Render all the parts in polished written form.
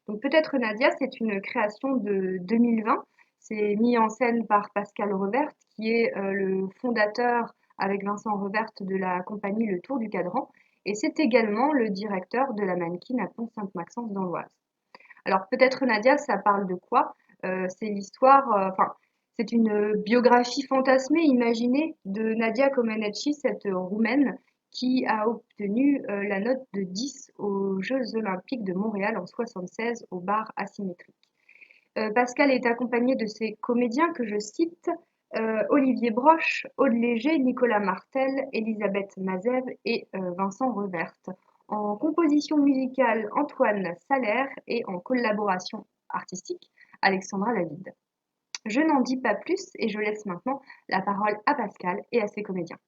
Donc peut-être Nadia, c'est une création de 2020. C'est mis en scène par Pascal Revert, qui est le fondateur avec Vincent Revert de la compagnie Le Tour du Cadran. Et c'est également le directeur de la mannequin à Pont-Sainte-Maxence dans l'Oise. Alors peut-être Nadia, ça parle de quoi? C'est l'histoire, c'est une biographie fantasmée, imaginée de Nadia Comaneci, cette Roumaine qui a obtenu la note de 10 aux Jeux olympiques de Montréal en 76 au bar asymétrique. Pascal est accompagné de ses comédiens que je cite, Olivier Broche, Aude Léger, Nicolas Martel, Elisabeth Mazev et Vincent Revert. En composition musicale, Antoine Salaire et en collaboration artistique, Alexandra David. Je n'en dis pas plus et je laisse maintenant la parole à Pascal et à ses comédiens.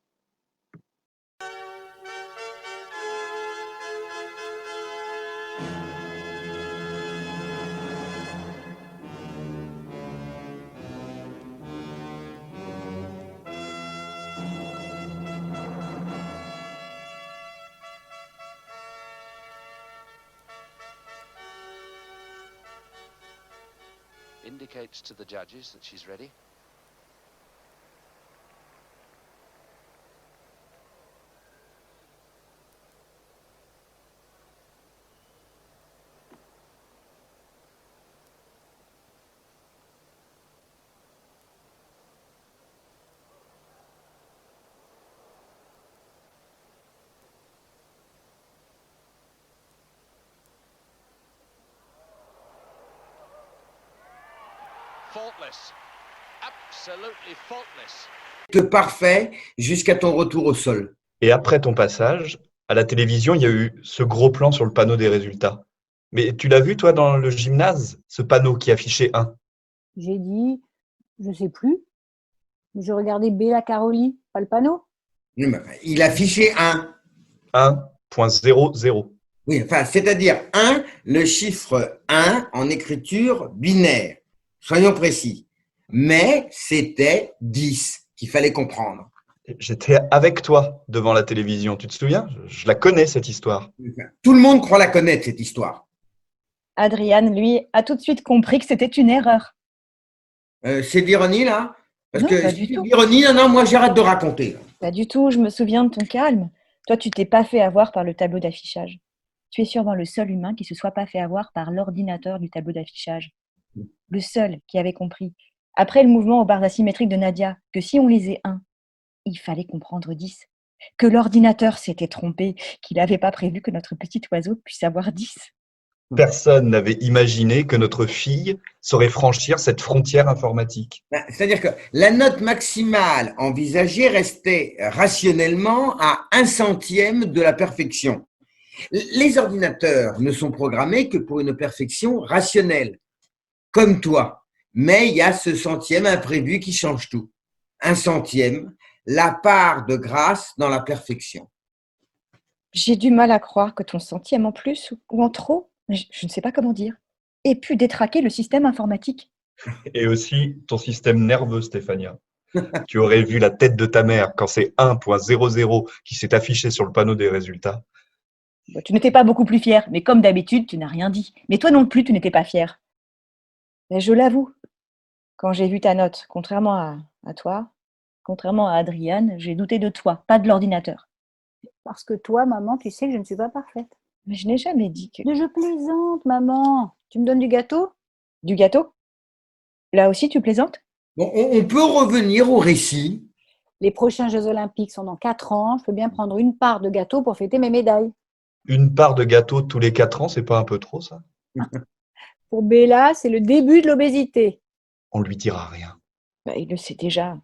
Indicates to the judges that she's ready. Faultless. Absolutely faultless. Parfait jusqu'à ton retour au sol. Et après ton passage, à la télévision, il y a eu ce gros plan sur le panneau des résultats. Mais tu l'as vu, toi, dans le gymnase, ce panneau qui affichait 1? J'ai dit, je sais plus. Je regardais Bella Caroli, pas le panneau. Il affichait 1. 1.00. Oui, enfin, c'est-à-dire 1, le chiffre 1 en écriture binaire. Soyons précis. Mais c'était 10 qu'il fallait comprendre. J'étais avec toi devant la télévision, tu te souviens? Je la connais, cette histoire. Tout le monde croit la connaître, cette histoire. Adriane, lui, a tout de suite compris que c'était une erreur. C'est de l'ironie, là? Parce Non, que pas si du c'est tout. de l'ironie, non, moi j'arrête de raconter. Pas du tout, je me souviens de ton calme. Toi, tu t'es pas fait avoir par le tableau d'affichage. Tu es sûrement le seul humain qui se soit pas fait avoir par l'ordinateur du tableau d'affichage. Le seul qui avait compris, après le mouvement au bar asymétrique de Nadia, que si on lisait 1, il fallait comprendre 10. Que l'ordinateur s'était trompé, qu'il n'avait pas prévu que notre petit oiseau puisse avoir 10. Personne n'avait imaginé que notre fille saurait franchir cette frontière informatique. C'est-à-dire que la note maximale envisagée restait rationnellement à 1/100e de la perfection. Les ordinateurs ne sont programmés que pour une perfection rationnelle, comme toi. Mais il y a ce centième imprévu qui change tout. 1/100e, la part de grâce dans la perfection. J'ai du mal à croire que ton centième en plus ou en trop, je ne sais pas comment dire, ait pu détraquer le système informatique. Et aussi ton système nerveux, Stéphania. Tu aurais vu la tête de ta mère quand c'est 1.00 qui s'est affiché sur le panneau des résultats. Bon, tu n'étais pas beaucoup plus fière, mais comme d'habitude, tu n'as rien dit. Mais toi non plus, tu n'étais pas fière. Mais je l'avoue, quand j'ai vu ta note, contrairement à toi, contrairement à Adriane, j'ai douté de toi, pas de l'ordinateur. Parce que toi, maman, tu sais que je ne suis pas parfaite. Mais je n'ai jamais dit que… Mais je plaisante, maman. Tu me donnes du gâteau? Du gâteau? Là aussi, tu plaisantes? Bon, on peut revenir au récit. Les prochains Jeux Olympiques sont dans 4 ans. Je peux bien prendre une part de gâteau pour fêter mes médailles. Une part de gâteau tous les 4 ans, c'est pas un peu trop, ça? Pour Bella, c'est le début de l'obésité. On lui dira rien. Bah, il le sait déjà.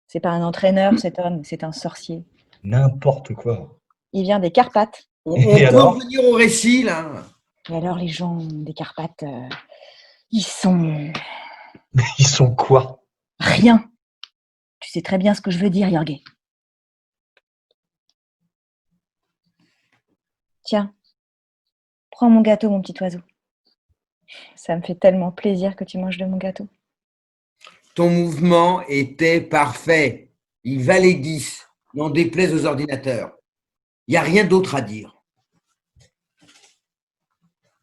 C'est pas un entraîneur, cet homme, c'est un sorcier. N'importe quoi. Il vient des Carpates. On Et peut alors revenir au récit, là. Et alors, les gens des Carpates, ils sont Ils sont quoi? rien. Tu sais très bien ce que je veux dire, Jorge. Tiens, prends mon gâteau, mon petit oiseau. Ça me fait tellement plaisir que tu manges de mon gâteau. Ton mouvement était parfait. Il valait 10. N'en déplaise aux ordinateurs. Il n'y a rien d'autre à dire.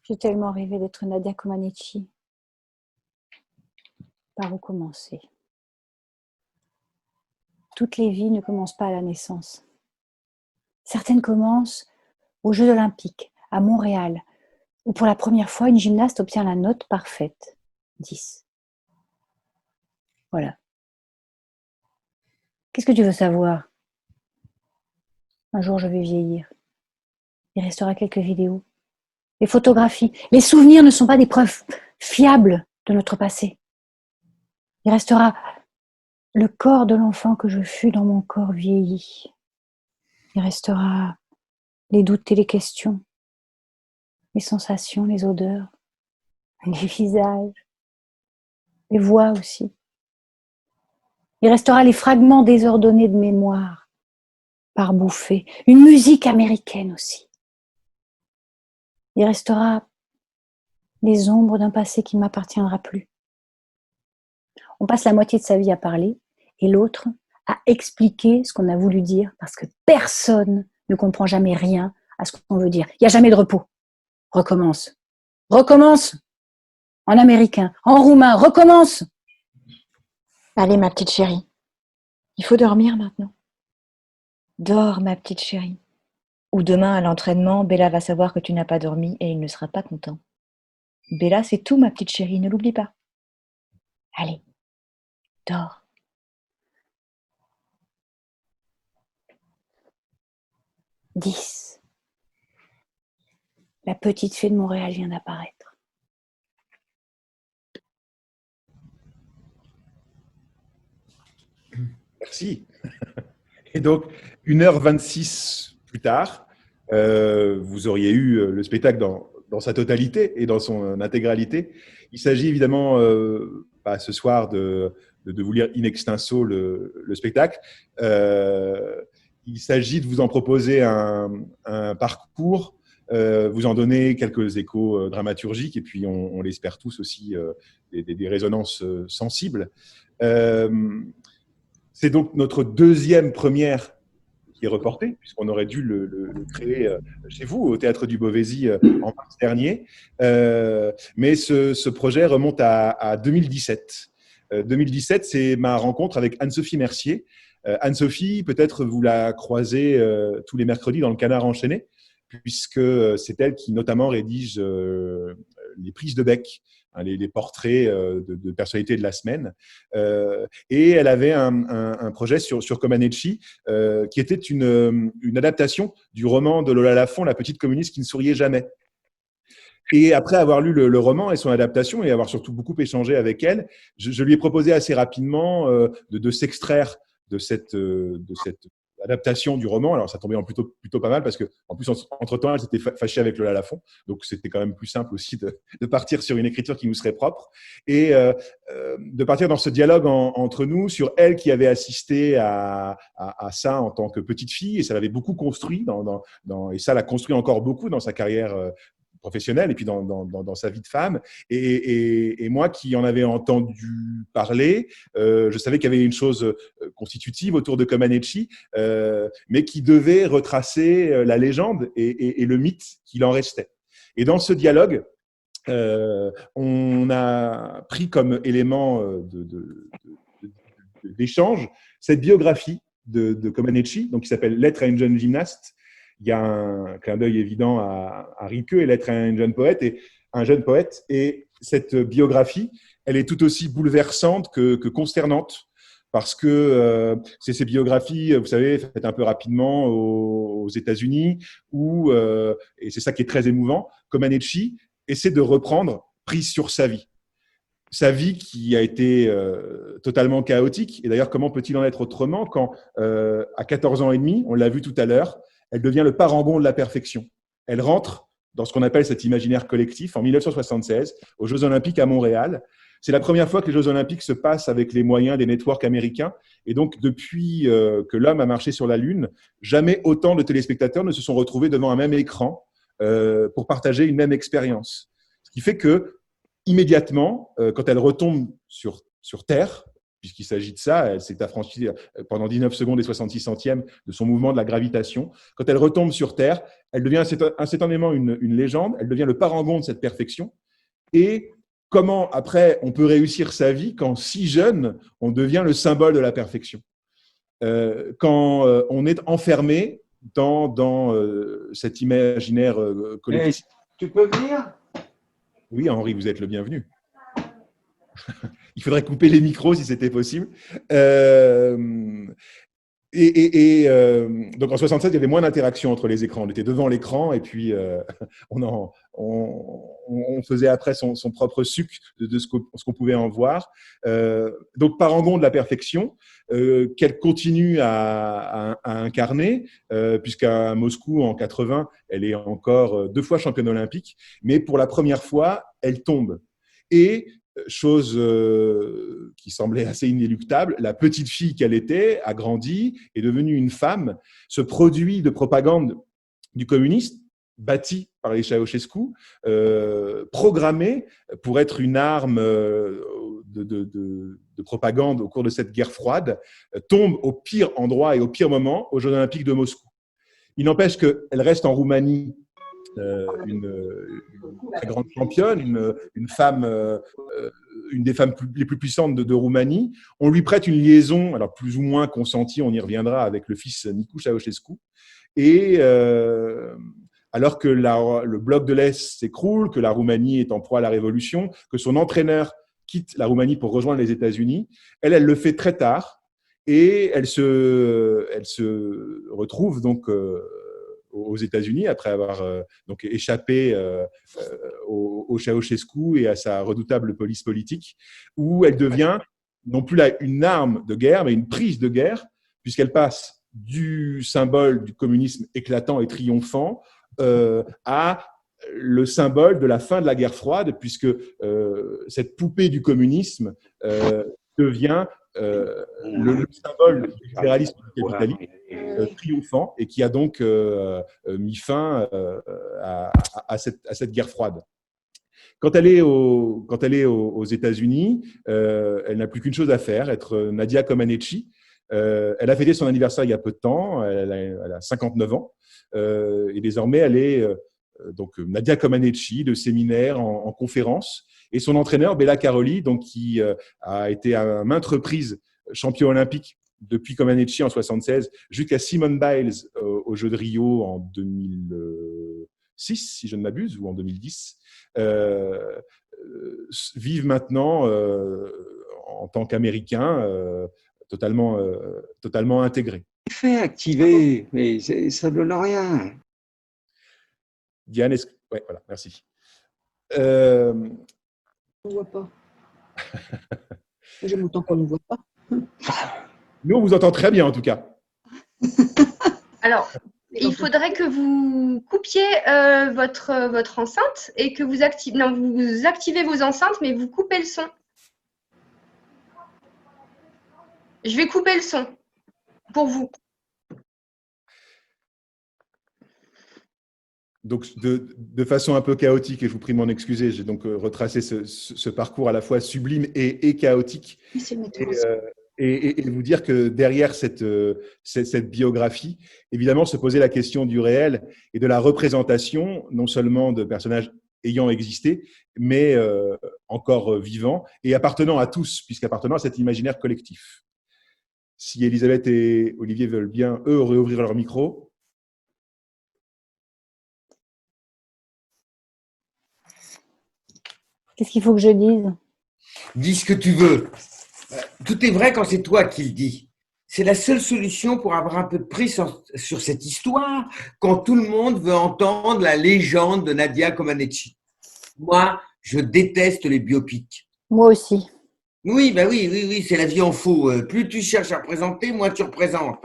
J'ai tellement rêvé d'être Nadia Comaneci. Par où commencer? Toutes les vies ne commencent pas à la naissance. Certaines commencent aux Jeux olympiques, à Montréal, où pour la première fois, une gymnaste obtient la note parfaite, 10. Voilà. Qu'est-ce que tu veux savoir? Un jour, je vais vieillir. Il restera quelques vidéos, des photographies. Les souvenirs ne sont pas des preuves fiables de notre passé. Il restera le corps de l'enfant que je fus dans mon corps vieilli. Il restera les doutes et les questions, les sensations, les odeurs, les visages, les voix aussi. Il restera les fragments désordonnés de mémoire, par bouffées, une musique américaine aussi. Il restera les ombres d'un passé qui ne m'appartiendra plus. On passe la moitié de sa vie à parler et l'autre à expliquer ce qu'on a voulu dire parce que personne ne comprend jamais rien à ce qu'on veut dire. Il n'y a jamais de repos. Recommence. Recommence. En américain, en roumain, recommence. Allez, ma petite chérie. Il faut dormir maintenant. Dors, ma petite chérie. Ou demain, à l'entraînement, Bella va savoir que tu n'as pas dormi et il ne sera pas content. Bella, c'est tout, ma petite chérie, ne l'oublie pas. Allez, dors. « 10. La petite fée de Montréal vient d'apparaître. Merci. Et donc, 1h26 plus tard, vous auriez eu le spectacle dans sa totalité et dans son intégralité. Il s'agit évidemment ce soir de vous lire in extenso le spectacle. Il s'agit de vous en proposer un parcours, vous en donner quelques échos dramaturgiques et puis on l'espère tous aussi des résonances sensibles. C'est donc notre deuxième première qui est reportée, puisqu'on aurait dû le créer chez vous, au Théâtre du Beauvaisis, en mars dernier. Mais ce projet remonte à 2017. 2017, c'est ma rencontre avec Anne-Sophie Mercier. Anne-Sophie, peut-être vous la croisez tous les mercredis dans le Canard enchaîné, puisque c'est elle qui notamment rédige les prises de bec, les portraits de personnalités de la semaine. Et elle avait un projet sur Comaneci qui était une adaptation du roman de Lola Lafont, La petite communiste qui ne souriait jamais. Et après avoir lu le roman et son adaptation et avoir surtout beaucoup échangé avec elle, je lui ai proposé assez rapidement de s'extraire de cette adaptation du roman. Alors, ça tombait plutôt pas mal parce que, en plus, entre-temps, elle s'était fâchée avec Lola Lafont. Donc, c'était quand même plus simple aussi de partir sur une écriture qui nous serait propre et de partir dans ce dialogue entre nous sur elle qui avait assisté à ça en tant que petite fille et ça l'avait beaucoup construit et ça l'a construit encore beaucoup dans sa carrière professionnelle et puis dans sa vie de femme. Et moi qui en avais entendu parler, je savais qu'il y avait une chose constitutive autour de Comaneci, mais qui devait retracer la légende et le mythe qu'il en restait. Et dans ce dialogue, on a pris comme élément d'échange cette biographie de Comaneci, donc qui s'appelle « Lettre à une jeune gymnaste ». Il y a un clin d'œil évident à Rilke et Lettre à un jeune poète. Et cette biographie, elle est tout aussi bouleversante que consternante parce que c'est ces biographies, vous savez, faites un peu rapidement aux États-Unis où, et c'est ça qui est très émouvant, Comaneci essaie de reprendre prise sur sa vie. Sa vie qui a été totalement chaotique. Et d'ailleurs, comment peut-il en être autrement quand, à 14 ans et demi, on l'a vu tout à l'heure, elle devient le parangon de la perfection. Elle rentre dans ce qu'on appelle cet imaginaire collectif en 1976 aux Jeux Olympiques à Montréal. C'est la première fois que les Jeux Olympiques se passent avec les moyens des networks américains. Et donc, depuis que l'homme a marché sur la Lune, jamais autant de téléspectateurs ne se sont retrouvés devant un même écran pour partager une même expérience. Ce qui fait que, immédiatement, quand elle retombe sur Terre, puisqu'il s'agit de ça. Elle s'est affranchie pendant 19 secondes et 66 centièmes de son mouvement de la gravitation. Quand elle retombe sur Terre, elle devient instantanément une légende, elle devient le parangon de cette perfection. Et comment, après, on peut réussir sa vie quand, si jeune, on devient le symbole de la perfection. Quand on est enfermé dans cet imaginaire collectif. Tu peux venir? Oui, Henri, vous êtes le bienvenu. Il faudrait couper les micros si c'était possible. Donc en 67, il y avait moins d'interaction entre les écrans. On était devant l'écran et puis on faisait après son propre suc de ce qu'on pouvait en voir. Donc parangon de la perfection qu'elle continue à incarner, puisqu'à Moscou en 80, elle est encore 2 fois championne olympique, mais pour la première fois, elle tombe. Et chose qui semblait assez inéluctable, la petite fille qu'elle était a grandi, est devenue une femme. Ce produit de propagande du communisme, bâti par les Ceausescu, programmé pour être une arme de propagande au cours de cette guerre froide, tombe au pire endroit et au pire moment aux Jeux Olympiques de Moscou. Il n'empêche qu'elle reste en Roumanie une très grande championne, une femme, une des femmes les plus puissantes de Roumanie. On lui prête une liaison, alors plus ou moins consentie, on y reviendra, avec le fils Nicu Ceausescu. Et alors que le bloc de l'Est s'écroule, que la Roumanie est en proie à la révolution, que son entraîneur quitte la Roumanie pour rejoindre les États-Unis, elle le fait très tard et elle se retrouve donc aux États-Unis après avoir donc échappé au Ceausescu et à sa redoutable police politique, où elle devient non plus une arme de guerre, mais une prise de guerre, puisqu'elle passe du symbole du communisme éclatant et triomphant à le symbole de la fin de la guerre froide, puisque cette poupée du communisme devient le symbole du libéralisme du capitalisme triomphant et qui a donc mis fin à cette guerre froide. Quand elle est aux États-Unis, elle n'a plus qu'une chose à faire, être Nadia Comaneci. Elle a fêté son anniversaire il y a peu de temps, elle a 59 ans, et désormais elle est donc Nadia Comaneci, de séminaire en conférence, et son entraîneur Bela Karolyi, donc qui a été à maintes reprises champion olympique depuis Comaneci en 76 jusqu'à Simone Biles aux Jeux de Rio en 2006, si je ne m'abuse, ou en 2010, vivent maintenant en tant qu'Américains totalement intégrés. Fait activer, mais ça ne donne rien. Diane, ouais, voilà, merci. On ne voit pas. J'aime autant qu'on ne voit pas. Nous, on vous entend très bien, en tout cas. Alors, il faudrait que vous coupiez votre enceinte et que vous activez vos enceintes, mais vous coupez le son. Je vais couper le son pour vous. Donc, de façon un peu chaotique, et je vous prie de m'en excuser, j'ai donc retracé ce parcours à la fois sublime et chaotique. Et vous dire que derrière cette biographie, évidemment, se posait la question du réel et de la représentation, non seulement de personnages ayant existé, mais encore vivants et appartenant à tous, puisqu'appartenant à cet imaginaire collectif. Si Elisabeth et Olivier veulent bien, eux, réouvrir leur micro. Qu'est-ce qu'il faut que je dise? Dis ce que tu veux. Tout est vrai quand c'est toi qui le dis. C'est la seule solution pour avoir un peu de prise sur cette histoire quand tout le monde veut entendre la légende de Nadia Comaneci. Moi, je déteste les biopics. Moi aussi. Oui, c'est la vie en faux. Plus tu cherches à représenter, moins tu représentes.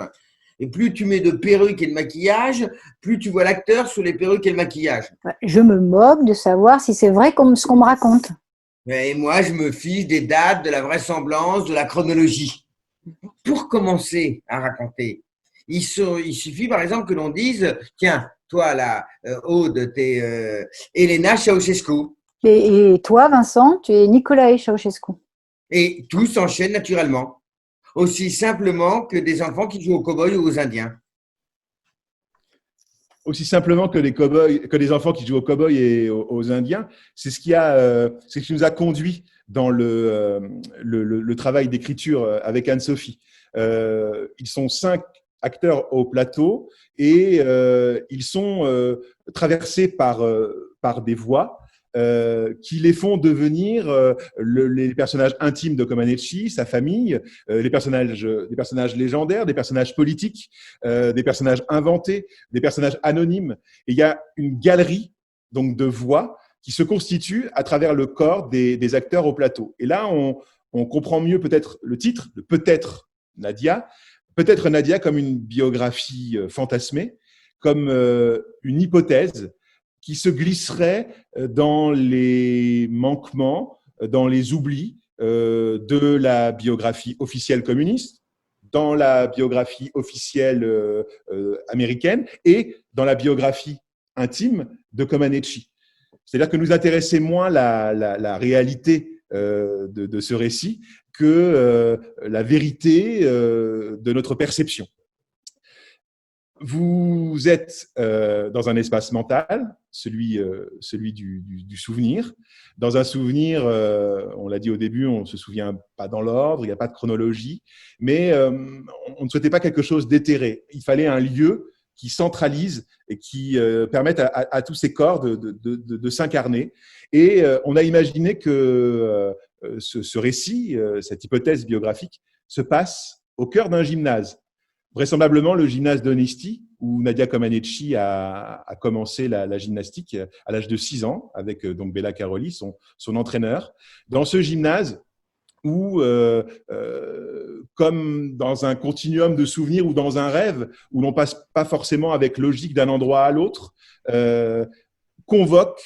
Et plus tu mets de perruques et de maquillage, plus tu vois l'acteur sous les perruques et le maquillage. Je me moque de savoir si c'est vrai comme ce qu'on me raconte. Et moi, je me fiche des dates, de la vraisemblance, de la chronologie. Pour commencer à raconter, il suffit par exemple que l'on dise « Tiens, toi là, Aude, t'es Elena Ceausescu. » Et toi, Vincent, tu es Nicolae Ceausescu. Et tout s'enchaîne naturellement, aussi simplement que des enfants qui jouent aux cow-boys ou aux Indiens. Aussi simplement que les enfants qui jouent aux cow-boys et aux Indiens, c'est ce qui nous a conduit dans le travail d'écriture avec Anne-Sophie. Ils sont 5 acteurs au plateau et ils sont traversés par des voix qui les font devenir les personnages intimes de Comaneci, sa famille, des personnages légendaires, des personnages politiques, des personnages inventés, des personnages anonymes. Et il y a une galerie donc de voix qui se constitue à travers le corps des acteurs au plateau. Et là, on comprend mieux peut-être le titre de Peut-être Nadia, peut-être Nadia comme une biographie fantasmée, comme une hypothèse qui se glisserait dans les manquements, dans les oublis de la biographie officielle communiste, dans la biographie officielle américaine et dans la biographie intime de Comaneci. C'est-à-dire que nous intéressait moins la réalité de ce récit que la vérité de notre perception. Vous êtes dans un espace mental, celui du souvenir. Dans un souvenir, on l'a dit au début, on ne se souvient pas dans l'ordre, il n'y a pas de chronologie, mais on ne souhaitait pas quelque chose d'éthéré. Il fallait un lieu qui centralise et qui permette à tous ces corps de s'incarner. Et on a imaginé que ce récit, cette hypothèse biographique, se passe au cœur d'un gymnase. Vraisemblablement le gymnase d'Onesti, où Nadia Comaneci a commencé la gymnastique à l'âge de 6 ans, avec donc Bella Caroli, son entraîneur. Dans ce gymnase, où, comme dans un continuum de souvenirs ou dans un rêve, où l'on passe pas forcément avec logique d'un endroit à l'autre, convoque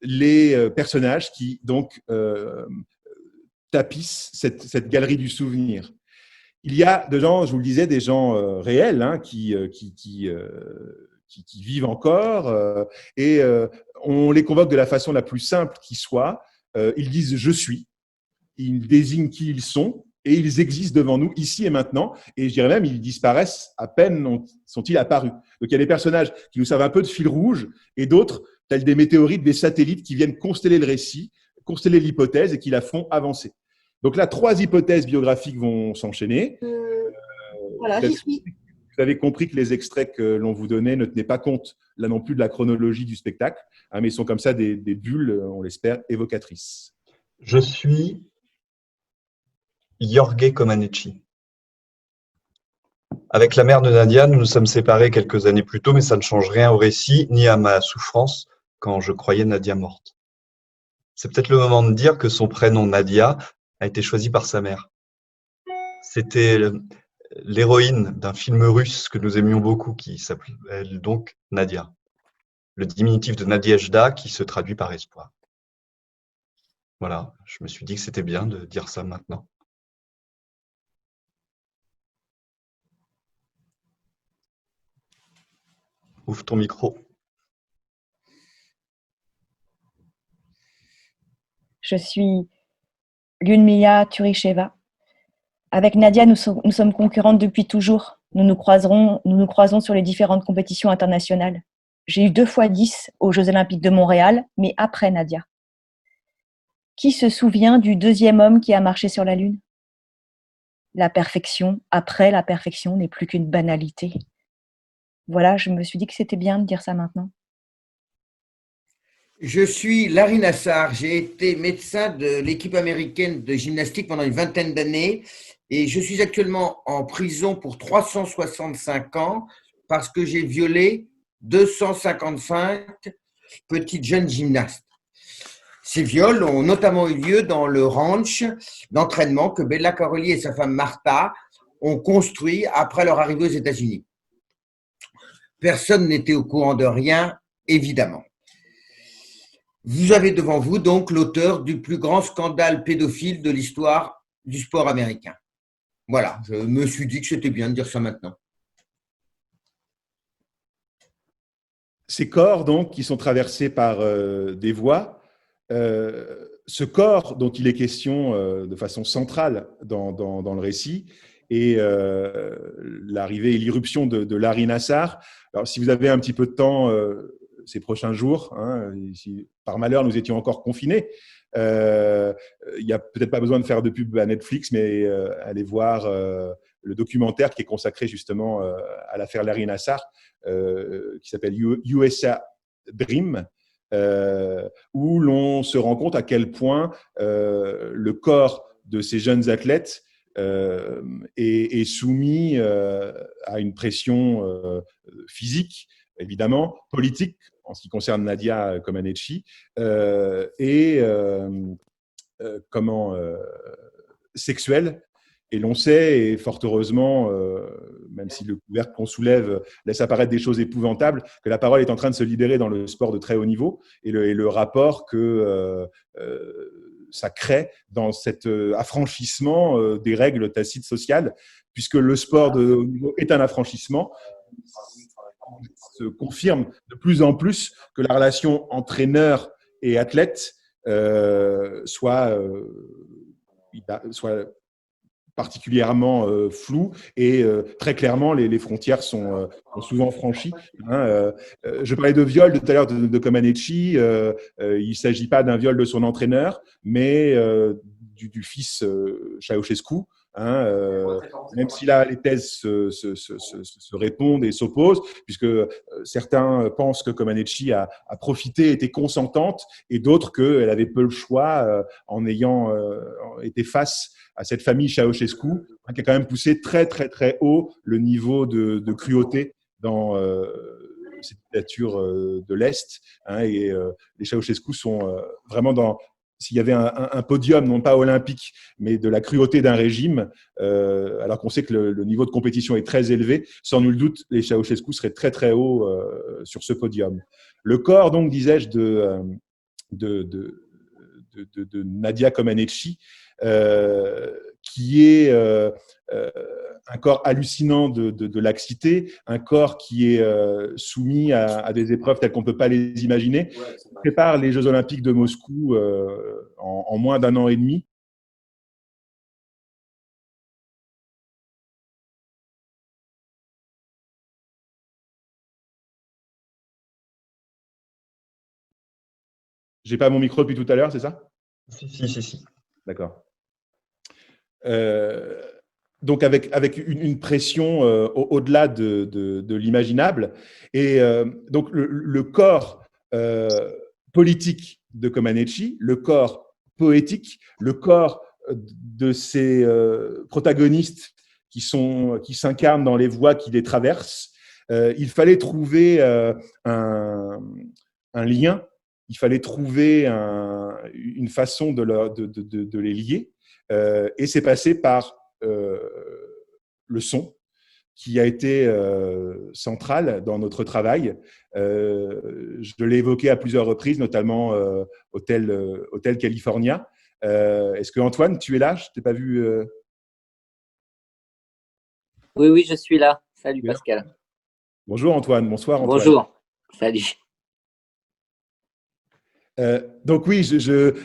les personnages qui donc tapissent cette galerie du souvenir. Il y a des gens, je vous le disais, des gens réels hein, qui vivent encore et on les convoque de la façon la plus simple qui soit. Ils disent « je suis », ils désignent qui ils sont et ils existent devant nous ici et maintenant. Et je dirais même, ils disparaissent à peine sont-ils apparus. Donc il y a des personnages qui nous servent un peu de fil rouge et d'autres, tels des météorites, des satellites qui viennent consteller le récit, consteller l'hypothèse et qui la font avancer. Donc là, 3 hypothèses biographiques vont s'enchaîner. Voilà, j'y suis. Vous avez compris que les extraits que l'on vous donnait ne tenaient pas compte, là non plus, de la chronologie du spectacle, hein, mais ils sont comme ça des bulles, on l'espère, évocatrices. Je suis Jorge Comaneci. Avec la mère de Nadia, nous nous sommes séparés quelques années plus tôt, mais ça ne change rien au récit, ni à ma souffrance quand je croyais Nadia morte. C'est peut-être le moment de dire que son prénom Nadia a été choisi par sa mère. C'était l'héroïne d'un film russe que nous aimions beaucoup, qui s'appelle donc Nadia. Le diminutif de Nadejda qui se traduit par espoir. Voilà, je me suis dit que c'était bien de dire ça maintenant. Ouvre ton micro. Je suis Lyudmila Turicheva. Avec Nadia, nous sommes concurrentes depuis toujours. Nous nous croisons sur les différentes compétitions internationales. J'ai eu 2 fois 10 aux Jeux Olympiques de Montréal, mais après Nadia. Qui se souvient du 2e homme qui a marché sur la Lune ? La perfection, après la perfection, n'est plus qu'une banalité. Voilà, je me suis dit que c'était bien de dire ça maintenant. Je suis Larry Nassar, j'ai été médecin de l'équipe américaine de gymnastique pendant une vingtaine d'années et je suis actuellement en prison pour 365 ans parce que j'ai violé 255 petites jeunes gymnastes. Ces viols ont notamment eu lieu dans le ranch d'entraînement que Bella Caroli et sa femme Martha ont construit après leur arrivée aux États-Unis. Personne n'était au courant de rien, évidemment. Vous avez devant vous donc l'auteur du plus grand scandale pédophile de l'histoire du sport américain. Voilà, je me suis dit que c'était bien de dire ça maintenant. Ces corps, donc, qui sont traversés par des voies, ce corps dont il est question de façon centrale dans le récit est l'arrivée et l'irruption de Larry Nassar. Alors, si vous avez un petit peu de temps ces prochains jours, hein, si par malheur nous étions encore confinés, il n'y a peut-être pas besoin de faire de pub à Netflix, mais allez voir le documentaire qui est consacré justement à l'affaire Larry Nassar, qui s'appelle USA Dream, où l'on se rend compte à quel point le corps de ces jeunes athlètes est soumis à une pression physique, évidemment, politique, en ce qui concerne Nadia Comaneci, et sexuelle. Et l'on sait, et fort heureusement, même si le couvercle qu'on soulève laisse apparaître des choses épouvantables, que la parole est en train de se libérer dans le sport de très haut niveau, et le rapport que ça crée dans cet affranchissement des règles tacites sociales, puisque le sport de haut niveau est un affranchissement. Se confirme de plus en plus que la relation entraîneur et athlète soit particulièrement floue, et très clairement les frontières sont souvent franchies. Je parlais de viol tout à l'heure de Comaneci. Il ne s'agit pas d'un viol de son entraîneur, mais du fils Ceausescu. Même si là les thèses se répondent et s'opposent, puisque certains pensent que Comaneci a profité, était consentante, et d'autres qu'elle avait peu le choix en ayant été face à cette famille Ceausescu, qui a quand même poussé très très très haut le niveau de cruauté dans cette dictature de l'Est. Et les Ceausescu sont vraiment dans… S'il y avait un podium, non pas olympique, mais de la cruauté d'un régime, alors qu'on sait que le niveau de compétition est très élevé, sans nul doute, les Ceausescu seraient très très haut sur ce podium. Le corps, donc, disais-je, de Nadia Comaneci, qui est un corps hallucinant de laxité, un corps qui est soumis à des épreuves telles qu'on ne peut pas les imaginer, prépare les Jeux Olympiques de Moscou en moins d'un an et demi. J'ai pas mon micro depuis tout à l'heure, c'est ça ? Si. D'accord. Donc avec une pression au-delà de l'imaginable. Et donc le corps politique de Comaneci, le corps poétique, le corps de ces protagonistes qui s'incarnent dans les voies qui les traversent, il fallait trouver un lien, il fallait trouver une façon de les lier. Et c'est passé par le son, qui a été central dans notre travail. Je l'ai évoqué à plusieurs reprises, notamment Hotel California. Est-ce que Antoine, tu es là? Je ne t'ai pas vu. Oui, je suis là. Salut Pascal. Bonjour Antoine, bonsoir Antoine. Bonjour, salut. Donc oui,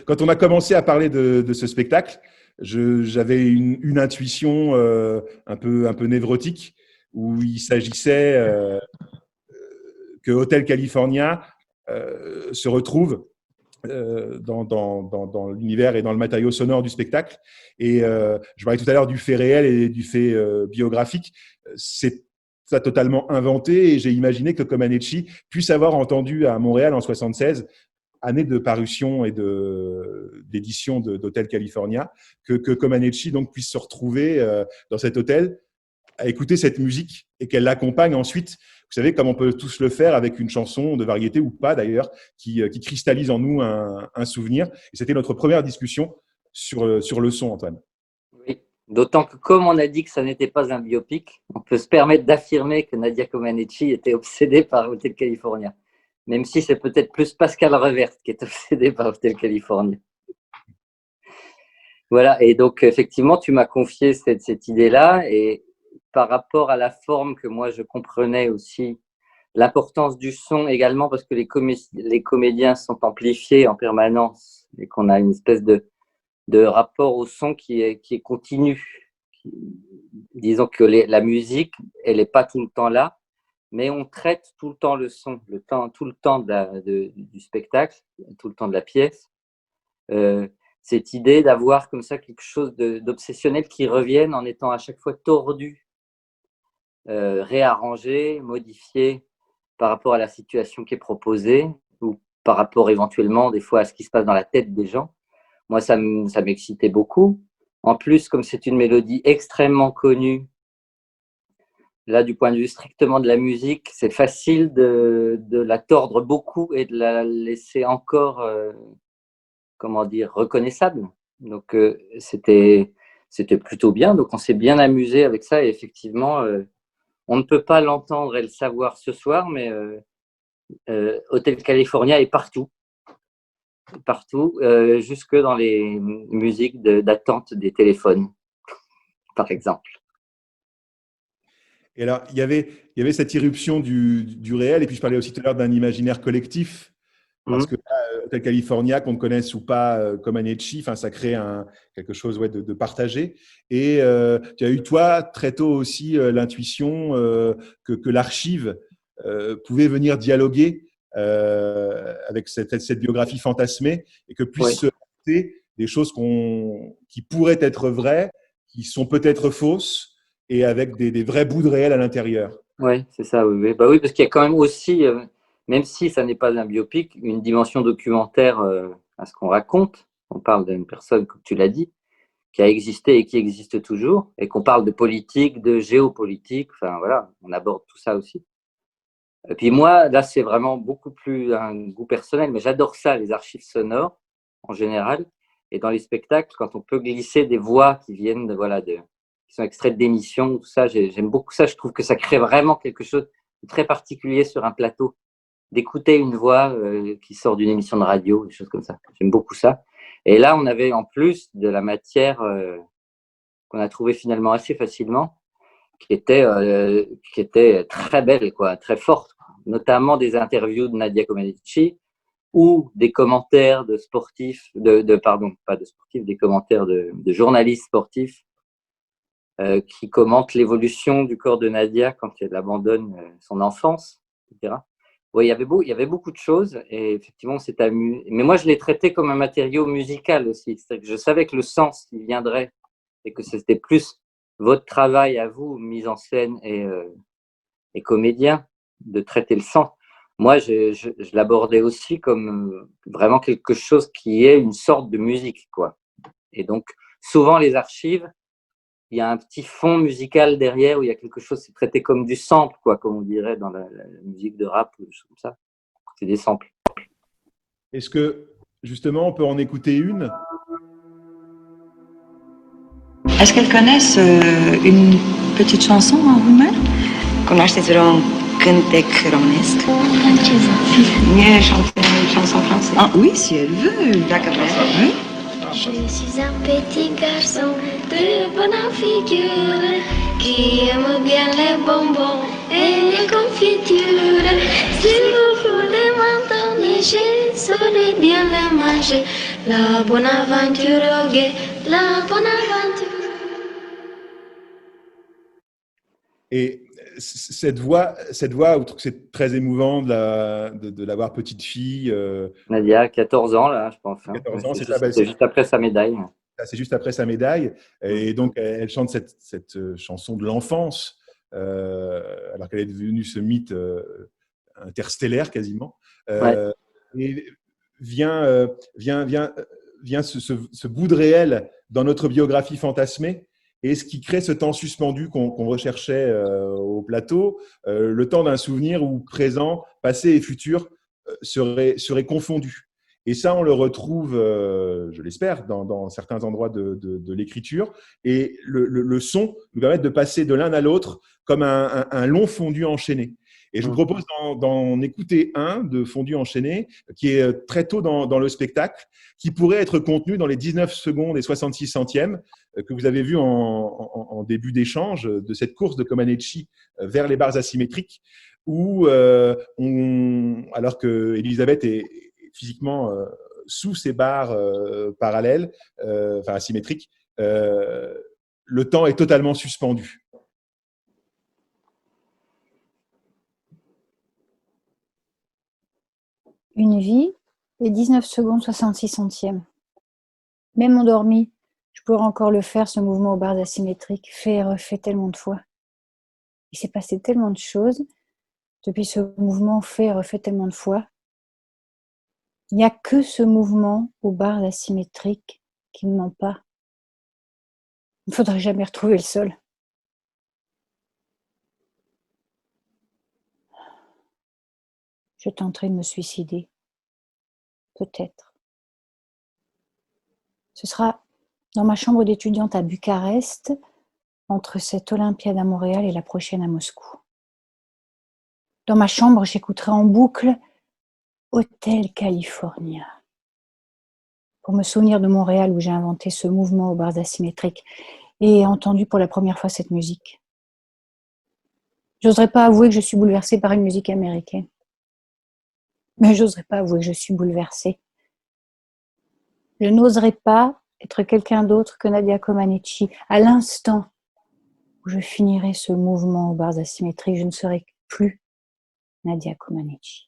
quand on a commencé à parler de ce spectacle, j'avais une intuition un peu névrotique, où il s'agissait que Hotel California se retrouve dans l'univers et dans le matériau sonore du spectacle. Et je parlais tout à l'heure du fait réel et du fait biographique. C'est ça totalement inventé, et j'ai imaginé que Comaneci puisse avoir entendu à Montréal en 76, année de parution et d'édition d'Hotel California, que Comaneci donc puisse se retrouver dans cet hôtel à écouter cette musique, et qu'elle l'accompagne ensuite, vous savez, comme on peut tous le faire avec une chanson de variété ou pas d'ailleurs, qui cristallise en nous un souvenir. Et c'était notre première discussion sur le son, Antoine. Oui, d'autant que comme on a dit que ça n'était pas un biopic, on peut se permettre d'affirmer que Nadia Comaneci était obsédée par Hotel California. Même si c'est peut-être plus Pascal Revert qui est obsédé par Hotel California. Voilà, et donc effectivement, tu m'as confié cette idée-là, et par rapport à la forme que moi je comprenais aussi, l'importance du son également, parce que les comédiens sont amplifiés en permanence, et qu'on a une espèce de rapport au son qui est continu. Disons que la musique, elle n'est pas tout le temps là, mais on traite tout le temps le son, tout le temps du spectacle, tout le temps de la pièce. Cette idée d'avoir comme ça quelque chose d'obsessionnel qui revienne en étant à chaque fois tordu, réarrangé, modifié par rapport à la situation qui est proposée ou par rapport éventuellement des fois à ce qui se passe dans la tête des gens. Moi, ça m'excitait beaucoup. En plus, comme c'est une mélodie extrêmement connue, là, du point de vue strictement de la musique, c'est facile de la tordre beaucoup et de la laisser encore, comment dire, reconnaissable. Donc, c'était plutôt bien. Donc, on s'est bien amusé avec ça. Et effectivement, on ne peut pas l'entendre et le savoir ce soir, mais Hotel California est partout. Partout, jusque dans les musiques d'attente des téléphones, par exemple. Et alors, il y avait cette irruption du réel, et puis je parlais aussi tout à l'heure d'un imaginaire collectif, parce que Hotel California, qu'on connaisse ou pas Comaneci, ça crée quelque chose de partagé. Et tu as eu, toi, très tôt aussi, l'intuition que l'archive pouvait venir dialoguer avec cette biographie fantasmée, et que puissent se heurter des choses qui pourraient être vraies, qui sont peut-être fausses, et avec des vrais bouts de réel à l'intérieur. Oui, c'est ça. Oui. Bah oui, parce qu'il y a quand même aussi, même si ça n'est pas un biopic, une dimension documentaire à ce qu'on raconte. On parle d'une personne, comme tu l'as dit, qui a existé et qui existe toujours, et qu'on parle de politique, de géopolitique. Enfin voilà, on aborde tout ça aussi. Et puis moi, là, c'est vraiment beaucoup plus un goût personnel, mais j'adore ça, les archives sonores en général, et dans les spectacles, quand on peut glisser des voix qui viennent qui sont extraites d'émissions, tout ça, j'aime beaucoup ça. Je trouve que ça crée vraiment quelque chose de très particulier sur un plateau, d'écouter une voix qui sort d'une émission de radio, des choses comme ça. J'aime beaucoup ça. Et là, on avait en plus de la matière qu'on a trouvée finalement assez facilement, qui était très belle, quoi, très forte, notamment des interviews de Nadia Comaneci ou des commentaires de sportifs, pardon, pas de sportifs, des commentaires de journalistes sportifs qui commentent l'évolution du corps de Nadia quand elle abandonne son enfance, etc. Ouais, il y avait beaucoup de choses et effectivement, on s'est amusé. Mais moi, je l'ai traité comme un matériau musical aussi. C'est-à-dire que je savais que le sens qui viendrait et que c'était plus votre travail à vous, mise en scène et comédien, de traiter le sens. Moi, je l'abordais aussi comme vraiment quelque chose qui est une sorte de musique, quoi. Et donc, souvent, les archives, il y a un petit fond musical derrière où il y a quelque chose, c'est traité comme du sample, quoi, comme on dirait dans la musique de rap ou des choses comme ça. C'est des samples. Est-ce que, justement, on peut en écouter une ? Est-ce qu'elles connaissent une petite chanson en roumain? Cunoașteți vreo cântec românesc? Franceză. Mieux chanter une chanson française. Ah oui, si elle veut. Dacă vrea. Oui. Je suis un petit garçon de bonne figure qui aime bien les bonbons et les confitures. S'il vous voulez m'entendre, je saurais bien les manger. La bonne aventure, ok, la bonne aventure. Et cette voix, outre que c'est très émouvant de la voir petite fille. Nadia, 14 ans, là, je pense. 14 ans, c'est juste après sa médaille. C'est juste après sa médaille. Et donc, elle chante cette chanson de l'enfance, alors qu'elle est devenue ce mythe interstellaire quasiment. Et vient ce bout de réel dans notre biographie fantasmée. Et ce qui crée ce temps suspendu qu'on recherchait au plateau, le temps d'un souvenir où présent, passé et futur seraient confondus. Et ça, on le retrouve, je l'espère, dans certains endroits de l'écriture. Et le son nous permet de passer de l'un à l'autre comme un long fondu enchaîné. Et je vous propose d'en écouter un de fondu enchaîné qui est très tôt dans le spectacle, qui pourrait être contenu dans les 19 secondes et 66 centièmes que vous avez vu en début d'échange de cette course de Comaneci vers les barres asymétriques, où alors que Elisabeth est physiquement sous ces barres parallèles, enfin asymétriques, le temps est totalement suspendu. Une vie et 19 secondes 66 centièmes. Même endormi, je pourrais encore le faire, ce mouvement aux barres asymétriques, fait et refait tellement de fois. Il s'est passé tellement de choses depuis ce mouvement fait et refait tellement de fois. Il n'y a que ce mouvement aux barres asymétriques qui ne ment pas. Il ne faudrait jamais retrouver le sol. Je tenterai de me suicider. Peut-être. Ce sera dans ma chambre d'étudiante à Bucarest, entre cette Olympiade à Montréal et la prochaine à Moscou. Dans ma chambre, j'écouterai en boucle Hotel California, pour me souvenir de Montréal où j'ai inventé ce mouvement aux barres asymétriques et entendu pour la première fois cette musique. J'oserais pas avouer que je suis bouleversée par une musique américaine. Mais j'oserais pas avouer que je suis bouleversée. Je n'oserais pas être quelqu'un d'autre que Nadia Comaneci. À l'instant où je finirai ce mouvement aux barres asymétriques, je ne serai plus Nadia Comaneci.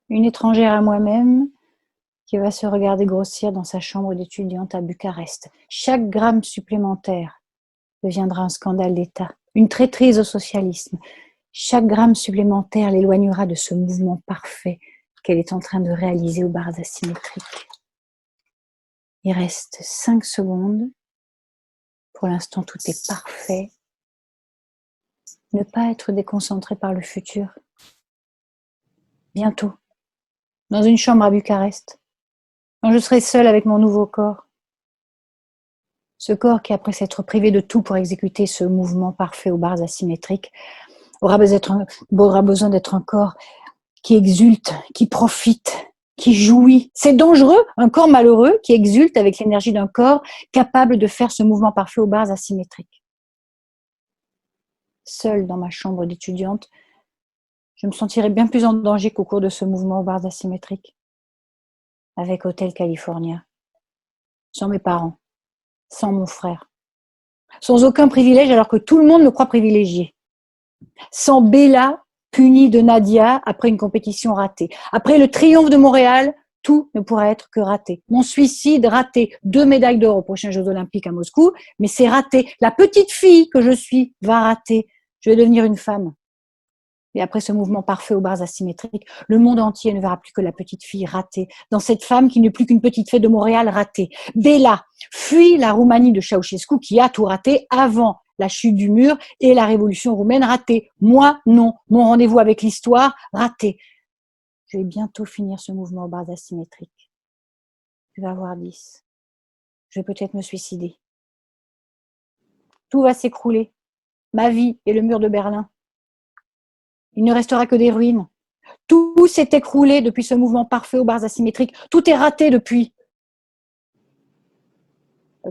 Une étrangère à moi-même qui va se regarder grossir dans sa chambre d'étudiante à Bucarest. Chaque gramme supplémentaire deviendra un scandale d'État, une traîtrise au socialisme. Chaque gramme supplémentaire l'éloignera de ce mouvement parfait qu'elle est en train de réaliser aux barres asymétriques. Il reste 5 secondes. Pour l'instant, tout est parfait. Ne pas être déconcentré par le futur. Bientôt, dans une chambre à Bucarest, quand je serai seule avec mon nouveau corps. Ce corps qui, après s'être privé de tout pour exécuter ce mouvement parfait aux barres asymétriques, aura besoin d'être un corps qui exulte, qui profite, qui jouit. C'est dangereux, un corps malheureux qui exulte avec l'énergie d'un corps capable de faire ce mouvement parfait aux barres asymétriques. Seule dans ma chambre d'étudiante, je me sentirais bien plus en danger qu'au cours de ce mouvement aux barres asymétriques. Avec Hotel California, sans mes parents, sans mon frère, sans aucun privilège alors que tout le monde me croit privilégié, sans Bella punie de Nadia après une compétition ratée, après le triomphe de Montréal, tout ne pourra être que raté. Mon suicide raté, 2 médailles d'or aux prochains Jeux Olympiques à Moscou, mais c'est raté. La petite fille que je suis va rater. Je vais devenir une femme. Et après ce mouvement parfait aux barres asymétriques, le monde entier ne verra plus que la petite fille ratée, dans cette femme qui n'est plus qu'une petite fée de Montréal ratée. Bella fuit la Roumanie de Ceausescu qui a tout raté avant la chute du mur et la révolution roumaine ratée. Moi, non. Mon rendez-vous avec l'histoire, raté. Je vais bientôt finir ce mouvement aux barres asymétriques. Je vais avoir 10. Je vais peut-être me suicider. Tout va s'écrouler. Ma vie et le mur de Berlin. Il ne restera que des ruines. Tout s'est écroulé depuis ce mouvement parfait aux barres asymétriques. Tout est raté depuis.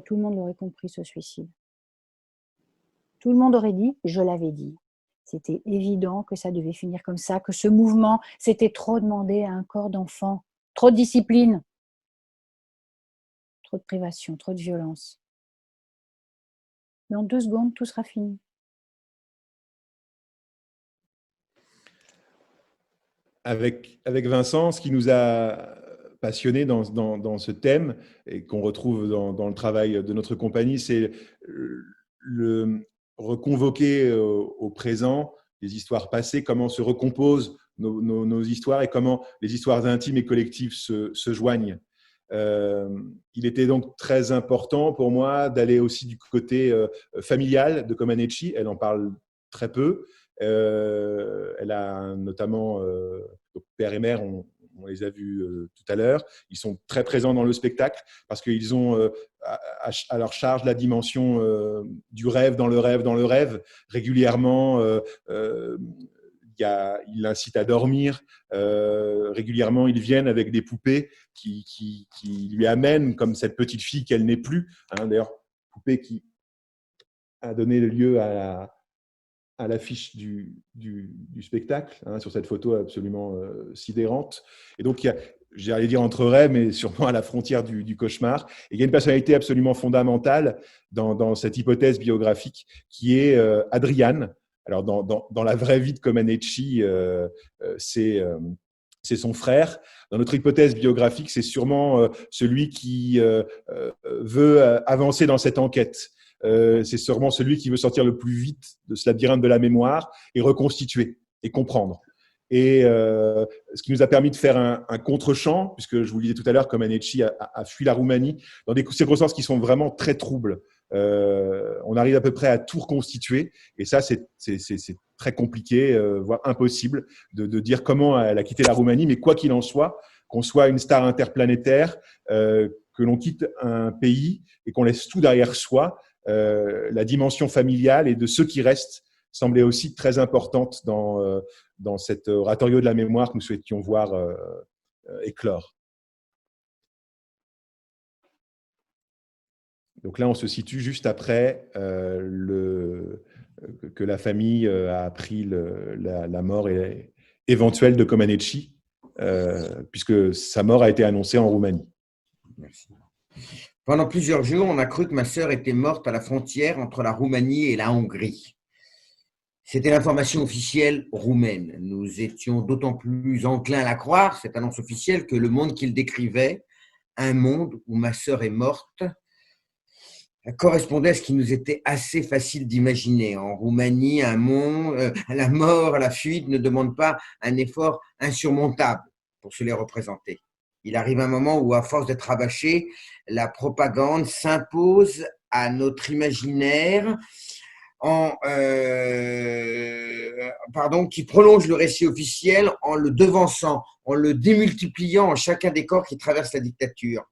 Tout le monde aurait compris ce suicide. Tout le monde aurait dit, je l'avais dit. C'était évident que ça devait finir comme ça, que ce mouvement, c'était trop demandé à un corps d'enfant. Trop de discipline. Trop de privation, trop de violence. Mais en 2 secondes, tout sera fini. Avec Vincent, ce qui nous a passionnés dans ce thème et qu'on retrouve dans le travail de notre compagnie, c'est le reconvoquer au présent les histoires passées, comment se recomposent nos histoires et comment les histoires intimes et collectives se joignent. Il était donc très important pour moi d'aller aussi du côté familial de Comaneci. Elle en parle très peu. Elle a notamment père et mère, on les a vus tout à l'heure. Ils sont très présents dans le spectacle parce qu'ils ont à leur charge la dimension du rêve dans le rêve dans le rêve. Régulièrement, il l'incite à dormir. Régulièrement, ils viennent avec des poupées qui lui amènent comme cette petite fille qu'elle n'est plus. D'ailleurs, poupée qui a donné lieu à à l'affiche du spectacle, hein, sur cette photo absolument sidérante. Et donc, j'allais dire entre rêves, mais sûrement à la frontière du cauchemar. Et il y a une personnalité absolument fondamentale dans cette hypothèse biographique qui est Adrian. Alors, dans la vraie vie de Comaneci, c'est son frère. Dans notre hypothèse biographique, c'est sûrement celui qui veut avancer dans cette enquête. C'est sûrement celui qui veut sortir le plus vite de ce labyrinthe de la mémoire et reconstituer et comprendre. Et ce qui nous a permis de faire un contre-champ, puisque je vous le disais tout à l'heure, Comaneci a fui la Roumanie dans des circonstances qui sont vraiment très troubles. On arrive à peu près à tout reconstituer, et ça, c'est très compliqué, voire impossible, de dire comment elle a quitté la Roumanie. Mais quoi qu'il en soit, qu'on soit une star interplanétaire, que l'on quitte un pays et qu'on laisse tout derrière soi, la dimension familiale et de ceux qui restent semblait aussi très importante dans cet oratorio de la mémoire que nous souhaitions voir éclore. Donc là, on se situe juste après que la famille a appris la mort éventuelle de Comaneci, puisque sa mort a été annoncée en Roumanie. Merci. Pendant plusieurs jours, on a cru que ma sœur était morte à la frontière entre la Roumanie et la Hongrie. C'était l'information officielle roumaine. Nous étions d'autant plus enclins à la croire, cette annonce officielle, que le monde qu'il décrivait, un monde où ma sœur est morte, correspondait à ce qui nous était assez facile d'imaginer. En Roumanie, la mort, la fuite ne demandent pas un effort insurmontable pour se les représenter. Il arrive un moment où, à force d'être rabâché, la propagande s'impose à notre imaginaire qui prolonge le récit officiel en le devançant, en le démultipliant en chacun des corps qui traversent la dictature.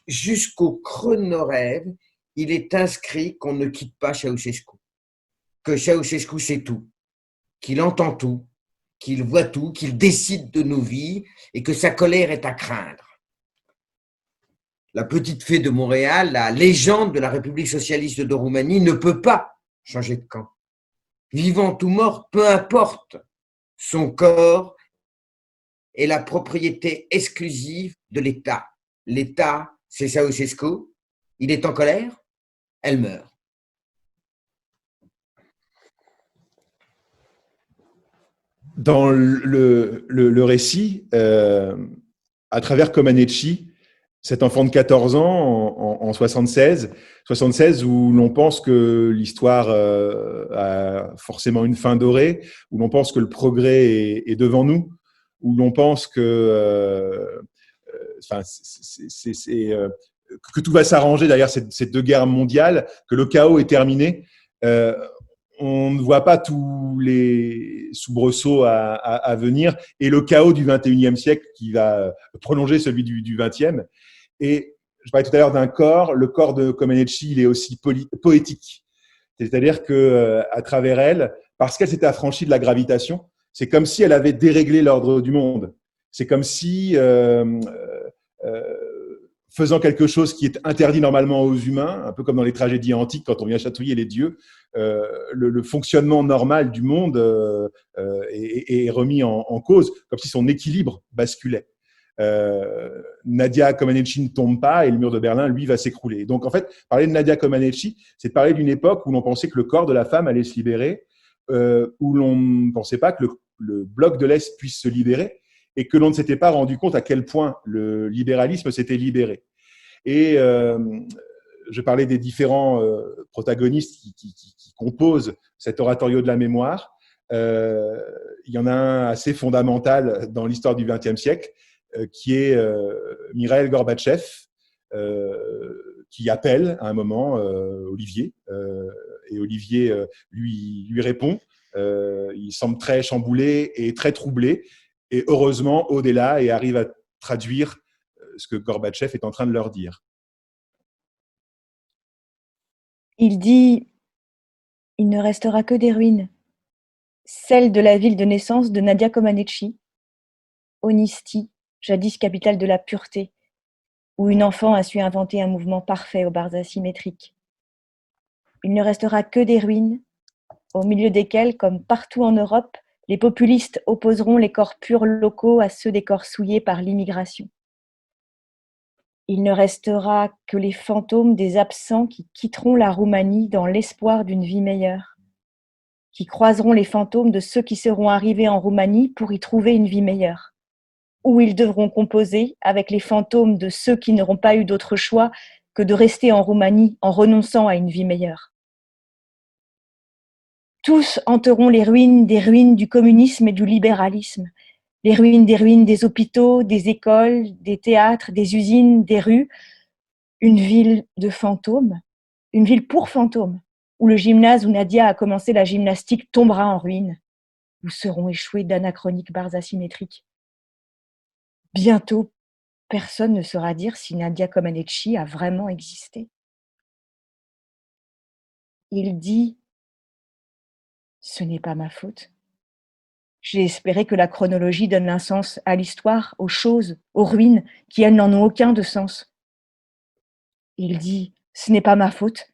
Jusqu'au creux de nos rêves, il est inscrit qu'on ne quitte pas Ceausescu, que Ceausescu sait tout, qu'il entend tout, qu'il voit tout, qu'il décide de nos vies et que sa colère est à craindre. La petite fée de Montréal, la légende de la République socialiste de Roumanie, ne peut pas changer de camp. Vivant ou mort, peu importe, son corps est la propriété exclusive de l'État. L'État, c'est Ceausescu, il est en colère, elle meurt. Dans le récit, à travers Comaneci, cet enfant de 14 ans en 76 où l'on pense que l'histoire a forcément une fin dorée, où l'on pense que le progrès est devant nous, où l'on pense que tout va s'arranger derrière ces deux guerres mondiales, que le chaos est terminé. On ne voit pas tous les soubresauts à venir et le chaos du 21e siècle qui va prolonger celui du 20e. Et je parlais tout à l'heure d'un corps. Le corps de Comaneci, il est aussi poétique. C'est-à-dire qu'à travers elle, parce qu'elle s'était affranchie de la gravitation, c'est comme si elle avait déréglé l'ordre du monde. C'est comme si, faisant quelque chose qui est interdit normalement aux humains, un peu comme dans les tragédies antiques, quand on vient chatouiller les dieux, le fonctionnement normal du monde est remis en cause, comme si son équilibre basculait. Nadia Comaneci ne tombe pas et le mur de Berlin, lui, va s'écrouler. Donc, en fait, parler de Nadia Comaneci, c'est de parler d'une époque où l'on pensait que le corps de la femme allait se libérer, où l'on ne pensait pas que le bloc de l'Est puisse se libérer et que l'on ne s'était pas rendu compte à quel point le libéralisme s'était libéré. Et je parlais des différents protagonistes qui composent cet oratorio de la mémoire. Il y en a un assez fondamental dans l'histoire du XXe siècle, qui est Mikhaïl Gorbatchev, qui appelle à un moment Olivier, et Olivier lui répond. Il semble très chamboulé et très troublé, et heureusement, Aude est là et arrive à traduire ce que Gorbatchev est en train de leur dire. Il dit « Il ne restera que des ruines, celles de la ville de naissance de Nadia Comaneci, Onisti, jadis capitale de la pureté, où une enfant a su inventer un mouvement parfait aux barres asymétriques. Il ne restera que des ruines, au milieu desquels, comme partout en Europe, les populistes opposeront les corps purs locaux à ceux des corps souillés par l'immigration. Il ne restera que les fantômes des absents qui quitteront la Roumanie dans l'espoir d'une vie meilleure, qui croiseront les fantômes de ceux qui seront arrivés en Roumanie pour y trouver une vie meilleure, où ils devront composer avec les fantômes de ceux qui n'auront pas eu d'autre choix que de rester en Roumanie en renonçant à une vie meilleure. Tous hanteront les ruines des ruines du communisme et du libéralisme, les ruines des hôpitaux, des écoles, des théâtres, des usines, des rues, une ville de fantômes, une ville pour fantômes, où le gymnase où Nadia a commencé la gymnastique tombera en ruine, où seront échouées d'anachroniques barres asymétriques. Bientôt, personne ne saura dire si Nadia Comaneci a vraiment existé. Il dit « Ce n'est pas ma faute ». J'ai espéré que la chronologie donne un sens à l'histoire, aux choses, aux ruines, qui elles n'en ont aucun de sens. Il dit « Ce n'est pas ma faute ».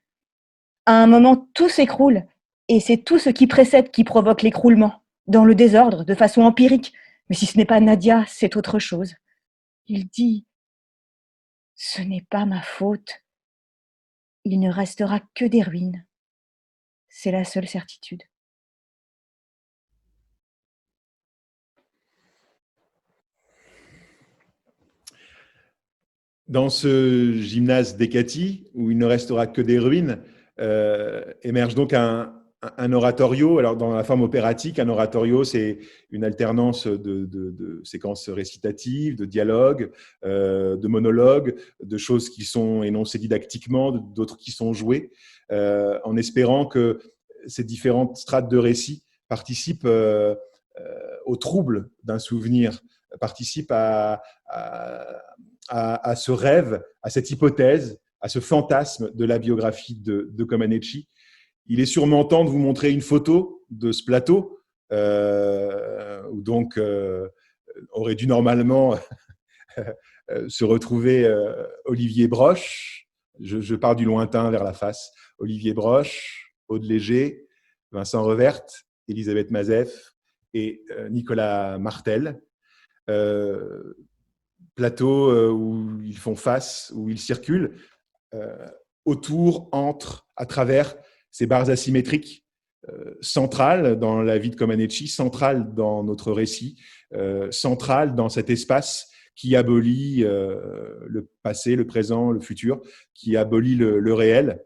À un moment, tout s'écroule, et c'est tout ce qui précède qui provoque l'écroulement, dans le désordre, de façon empirique. Mais si ce n'est pas Nadia, c'est autre chose. Il dit « Ce n'est pas ma faute ». Il ne restera que des ruines. C'est la seule certitude. Dans ce gymnase d'Hécatie, où il ne restera que des ruines, émerge donc un oratorio. Alors, dans la forme opératique, un oratorio, c'est une alternance de séquences récitatives, de dialogues, de monologues, de choses qui sont énoncées didactiquement, d'autres qui sont jouées, en espérant que ces différentes strates de récit participent au trouble d'un souvenir, participent à ce rêve, à cette hypothèse, à ce fantasme de la biographie de Comaneci. Il est sûrement temps de vous montrer une photo de ce plateau, où donc aurait dû normalement se retrouver Olivier Broche. Je pars du lointain vers la face. Olivier Broche, Aude Léger, Vincent Revert, Elisabeth Mazef et Nicolas Martel. Plateau où ils font face, où ils circulent, autour, entre, à travers ces barres asymétriques, centrales dans la vie de Comaneci, centrales dans notre récit, centrales dans cet espace qui abolit le passé, le présent, le futur, qui abolit le réel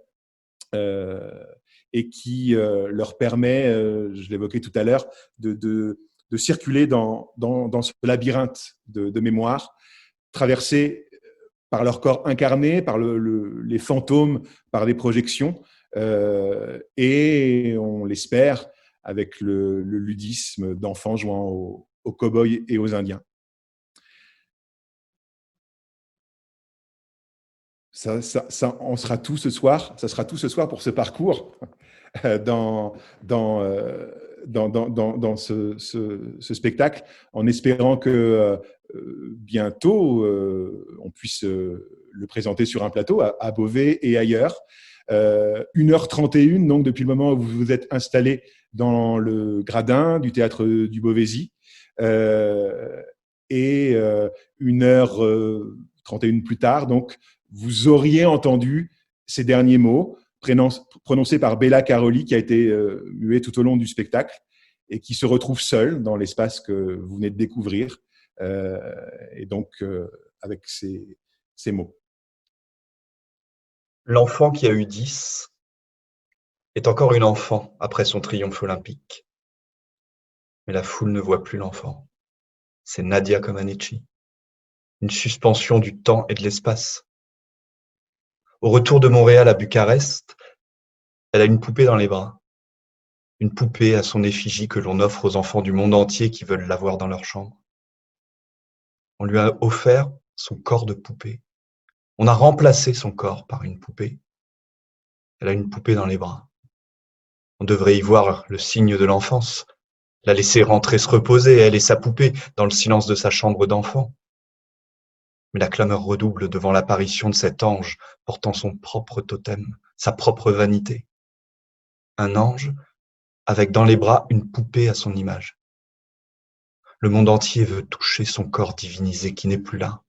et qui leur permet, je l'évoquais tout à l'heure, de circuler dans ce labyrinthe de mémoire, traversés par leur corps incarné, par les fantômes, par des projections, et on l'espère avec le ludisme d'enfants jouant aux cow-boys et aux Indiens. Ça, on sera tout ce soir. Ça sera tout ce soir pour ce parcours dans ce spectacle, en espérant que bientôt on puisse le présenter sur un plateau à Beauvais et ailleurs. 1h31, donc depuis le moment où vous vous êtes installé dans le gradin du théâtre du Beauvaisis, et 1h31 plus tard, donc vous auriez entendu ces derniers mots prononcés par Bella Caroli, qui a été muée tout au long du spectacle et qui se retrouve seule dans l'espace que vous venez de découvrir, et donc avec ces mots. L'enfant qui a eu 10 est encore une enfant après son triomphe olympique. Mais la foule ne voit plus l'enfant. C'est Nadia Comaneci, une suspension du temps et de l'espace. Au retour de Montréal à Bucarest, elle a une poupée dans les bras. Une poupée à son effigie que l'on offre aux enfants du monde entier qui veulent l'avoir dans leur chambre. On lui a offert son corps de poupée. On a remplacé son corps par une poupée. Elle a une poupée dans les bras. On devrait y voir le signe de l'enfance, la laisser rentrer se reposer, elle et sa poupée, dans le silence de sa chambre d'enfant. Mais la clameur redouble devant l'apparition de cet ange portant son propre totem, sa propre vanité. Un ange avec dans les bras une poupée à son image. Le monde entier veut toucher son corps divinisé qui n'est plus là.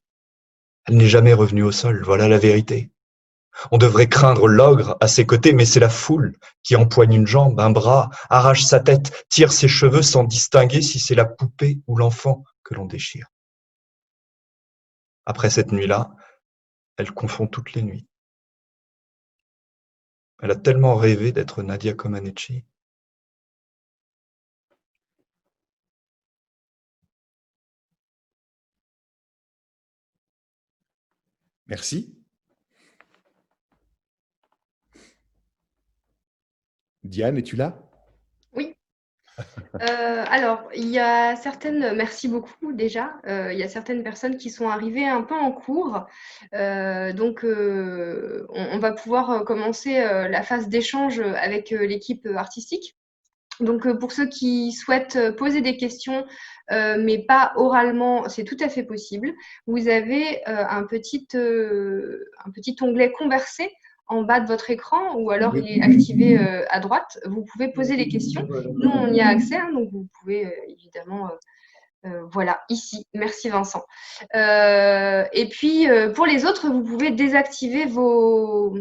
Elle n'est jamais revenue au sol, voilà la vérité. On devrait craindre l'ogre à ses côtés, mais c'est la foule qui empoigne une jambe, un bras, arrache sa tête, tire ses cheveux sans distinguer si c'est la poupée ou l'enfant que l'on déchire. Après cette nuit-là, elle confond toutes les nuits. Elle a tellement rêvé d'être Nadia Comaneci. Merci. Diane, es-tu là? Oui. Alors, il y a certaines, merci beaucoup déjà, il y a certaines personnes qui sont arrivées un peu en cours. Donc, on va pouvoir commencer la phase d'échange avec l'équipe artistique. Donc, pour ceux qui souhaitent poser des questions, mais pas oralement, c'est tout à fait possible. Vous avez un petit onglet converser en bas de votre écran, ou alors il est activé à droite. Vous pouvez poser les questions. Nous, on y a accès, hein, donc vous pouvez évidemment… voilà, ici. Merci Vincent. Et puis, pour les autres, vous pouvez désactiver vos…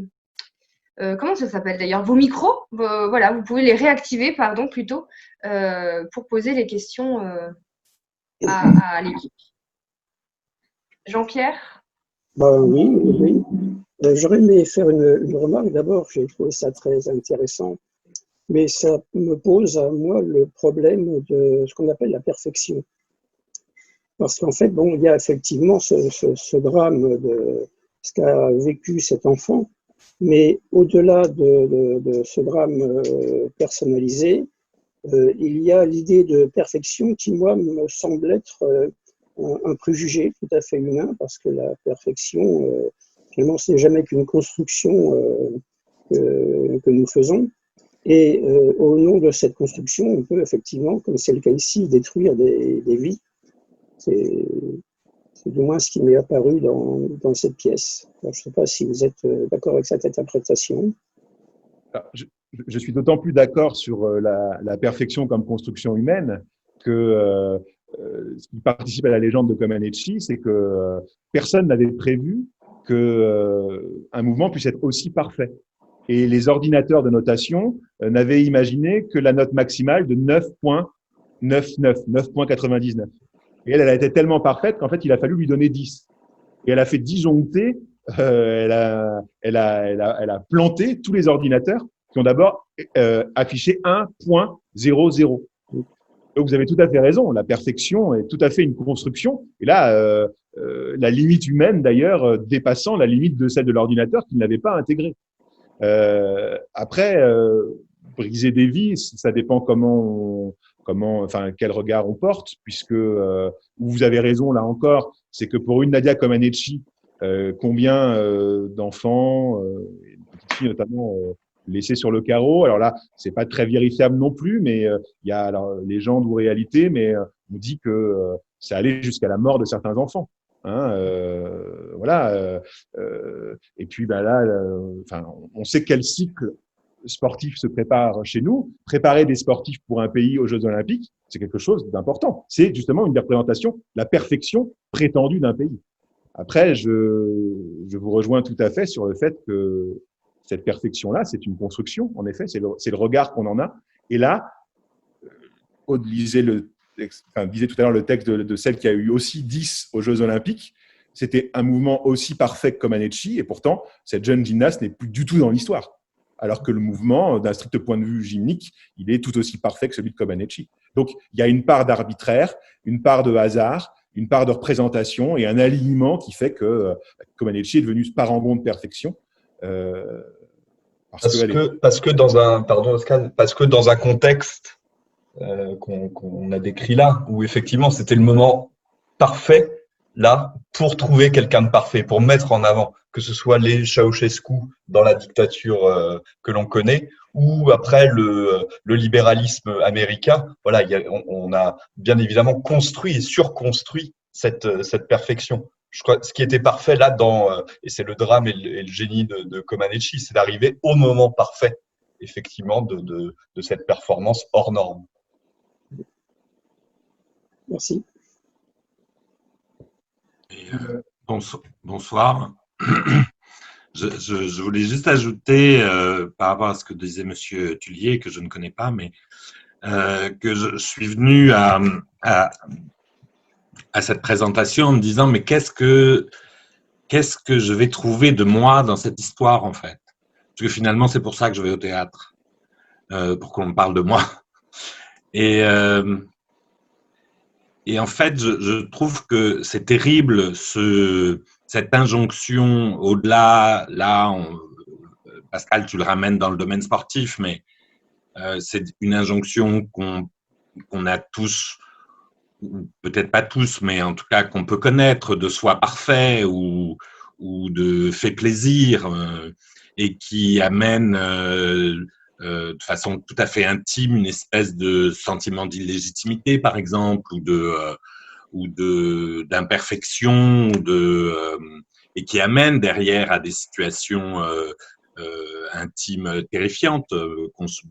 comment ça s'appelle d'ailleurs? Vos micros. Voilà, vous pouvez les réactiver, pardon, plutôt, pour poser les questions à l'équipe. Jean-Pierre? Oui. J'aurais aimé faire une remarque. D'abord, j'ai trouvé ça très intéressant, mais ça me pose à moi le problème de ce qu'on appelle la perfection. Parce qu'en fait, bon, il y a effectivement ce drame de ce qu'a vécu cet enfant, mais au-delà de ce drame personnalisé, il y a l'idée de perfection qui, moi, me semble être un préjugé tout à fait humain, parce que la perfection, finalement, ce n'est jamais qu'une construction que nous faisons. Et au nom de cette construction, on peut effectivement, comme c'est le cas ici, détruire des vies. C'est du moins ce qui m'est apparu dans cette pièce. Alors, je ne sais pas si vous êtes d'accord avec cette interprétation. Alors, je suis d'autant plus d'accord sur la perfection comme construction humaine que ce qui participe à la légende de Comaneci, c'est que personne n'avait prévu qu'un mouvement puisse être aussi parfait. Et les ordinateurs de notation n'avaient imaginé que la note maximale de 9.99, 9.99. Et elle a été tellement parfaite qu'en fait, il a fallu lui donner 10. Et elle a fait disjoncter, elle a planté tous les ordinateurs qui ont d'abord affiché 1.00. Donc, vous avez tout à fait raison. La perfection est tout à fait une construction. Et là, la limite humaine, d'ailleurs, dépassant la limite de celle de l'ordinateur qui ne l'avait pas intégrée. Après, briser des vies, ça dépend enfin, quel regard on porte, puisque où vous avez raison là encore, c'est que pour une Nadia Comaneci, combien d'enfants, de petites filles notamment, laissées sur le carreau. Alors là, c'est pas très vérifiable non plus, mais il y a alors, légende ou réalité, mais on dit que ça allait jusqu'à la mort de certains enfants. Hein, voilà. Et puis ben là, enfin, on sait quel cycle sportif se prépare chez nous. Préparer des sportifs pour un pays aux Jeux Olympiques, c'est quelque chose d'important. C'est justement une représentation, la perfection prétendue d'un pays. Après, je vous rejoins tout à fait sur le fait que cette perfection-là, c'est une construction. En effet, c'est le regard qu'on en a. Et là, Aude disait tout à l'heure le texte de celle qui a eu aussi 10 aux Jeux Olympiques. C'était un mouvement aussi parfait que Comaneci, et pourtant, cette jeune gymnaste n'est plus du tout dans l'histoire. Alors que le mouvement, d'un strict point de vue gymnique, il est tout aussi parfait que celui de Comaneci. Donc, il y a une part d'arbitraire, une part de hasard, une part de représentation et un alignement qui fait que Comaneci est devenu ce parangon de perfection. Parce que dans un contexte qu'on a décrit là, où effectivement c'était le moment parfait là pour trouver quelqu'un de parfait, pour mettre en avant, que ce soit les Ceausescu dans la dictature que l'on connaît, ou après le libéralisme américain. Voilà, on a bien évidemment construit et surconstruit cette perfection. Je crois ce qui était parfait là et c'est le drame et le génie de Comaneci, c'est d'arriver au moment parfait. effectivement de cette performance hors norme. Merci. Et, bonsoir. Je voulais juste ajouter, par rapport à ce que disait Monsieur Tullier, que je ne connais pas, mais que je suis venu à cette présentation en me disant, mais qu'est-ce que je vais trouver de moi dans cette histoire, en fait? Parce que finalement, c'est pour ça que je vais au théâtre, pour qu'on me parle de moi. Et en fait, je trouve que c'est terrible cette injonction au-delà. Là, Pascal, tu le ramènes dans le domaine sportif, mais c'est une injonction qu'on a tous, ou peut-être pas tous, mais en tout cas qu'on peut connaître, de soi parfait ou de fait plaisir, et qui amène de façon tout à fait intime une espèce de sentiment d'illégitimité, par exemple, ou d'imperfection, et qui amène derrière à des situations intimes terrifiantes,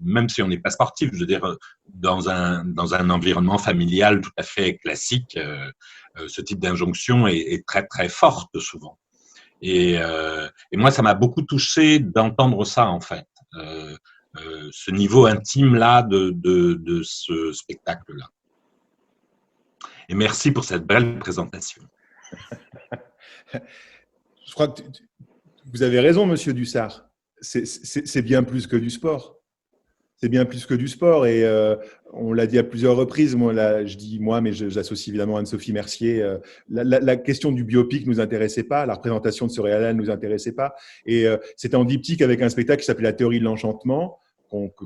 même si on n'est pas sportif. Je veux dire, dans un environnement familial tout à fait classique, ce type d'injonction est très très forte souvent. Et moi, ça m'a beaucoup touché d'entendre ça, en fait. Ce niveau intime-là de ce spectacle-là. Et merci pour cette belle présentation. Je crois que vous avez raison, Monsieur Dussart. C'est bien plus que du sport. C'est bien plus que du sport. Et on l'a dit à plusieurs reprises. Moi, là, je dis moi, mais j'associe évidemment Anne-Sophie Mercier. La question du biopic ne nous intéressait pas. La représentation de ce réel ne nous intéressait pas. Et c'était en diptyque avec un spectacle qui s'appelait La théorie de l'enchantement,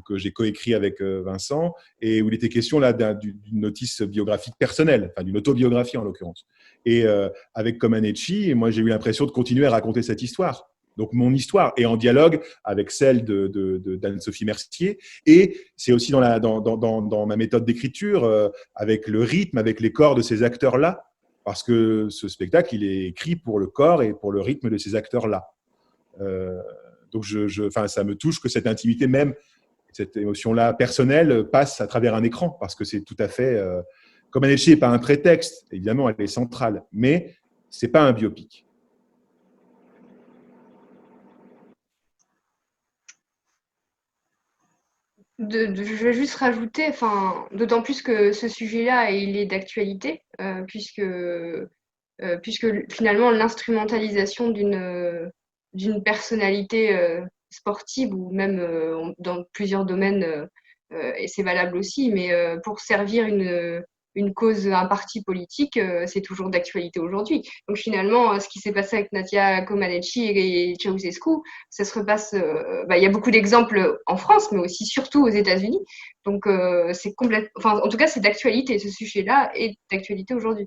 que j'ai coécrit avec Vincent, et où il était question là d'une notice biographique personnelle, enfin d'une autobiographie en l'occurrence. Et avec Comaneci, moi j'ai eu l'impression de continuer à raconter cette histoire. Donc mon histoire est en dialogue avec celle d'Anne-Sophie Mercier, et c'est aussi dans ma méthode d'écriture, avec le rythme, avec les corps de ces acteurs-là, parce que ce spectacle, il est écrit pour le corps et pour le rythme de ces acteurs-là. Donc ça me touche que cette intimité, même cette émotion-là personnelle, passe à travers un écran, parce que c'est tout à fait… Comaneci n'est pas un prétexte, évidemment, elle est centrale, mais ce n'est pas un biopic. Je vais juste rajouter, d'autant plus que ce sujet-là, il est d'actualité, puisque finalement l'instrumentalisation d'une personnalité sportive, ou même dans plusieurs domaines, et c'est valable aussi, mais pour servir une cause, un parti politique, c'est toujours d'actualité aujourd'hui. Donc finalement, ce qui s'est passé avec Nadia Comaneci et Ceausescu, ça se repasse. Il y a beaucoup d'exemples en France, mais aussi surtout aux États-Unis. Donc c'est en tout cas, c'est d'actualité. Ce sujet-là est d'actualité aujourd'hui.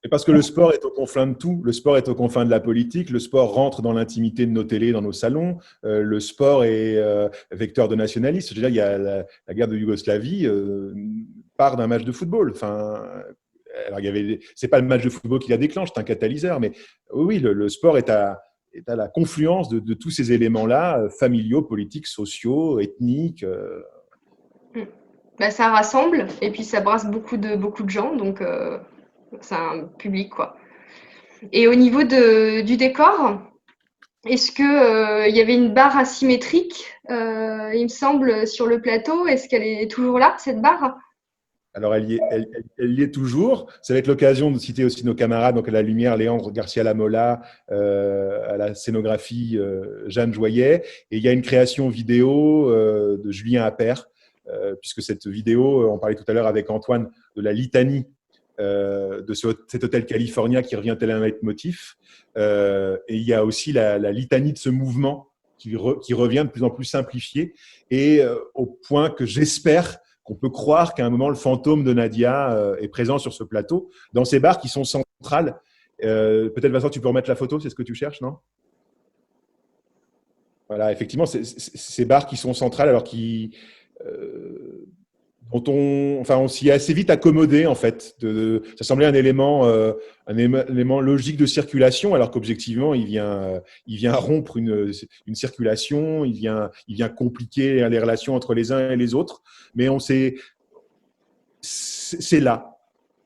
Et parce que le sport est au confin de tout. Le sport est au confin de la politique. Le sport rentre dans l'intimité de nos télés, dans nos salons. Le sport est vecteur de nationalisme. Je veux dire, il y a la guerre de Yougoslavie part d'un match de football. Enfin, alors c'est pas le match de football qui la déclenche, c'est un catalyseur. Mais oui, le sport est à la confluence de tous ces éléments-là, familiaux, politiques, sociaux, ethniques. Ça rassemble, et puis ça brasse beaucoup de gens. Donc c'est un public, quoi. Et au niveau du décor, est-ce que il y avait une barre asymétrique, il me semble, sur le plateau? Est-ce qu'elle est toujours là, cette barre? Alors, elle y est toujours. Ça va être l'occasion de citer aussi nos camarades, donc à la lumière, Léandre Garcia-Lamola, à la scénographie, Jeanne Joyet. Et il y a une création vidéo de Julien Appert, puisque cette vidéo, on parlait tout à l'heure avec Antoine de la litanie de cet hôtel californien qui revient tel un leitmotiv. Et il y a aussi la litanie de ce mouvement qui revient de plus en plus simplifié, et au point que j'espère qu'on peut croire qu'à un moment, le fantôme de Nadia est présent sur ce plateau, dans ces barres qui sont centrales. Peut-être, Vincent, tu peux remettre la photo, c'est ce que tu cherches, non? Voilà, effectivement, ces barres qui sont centrales, alors qui… dont on s'y est assez vite accommodé en fait. Ça semblait un élément logique de circulation, alors qu'objectivement, il vient rompre une circulation, il vient compliquer les relations entre les uns et les autres. Mais c'est là,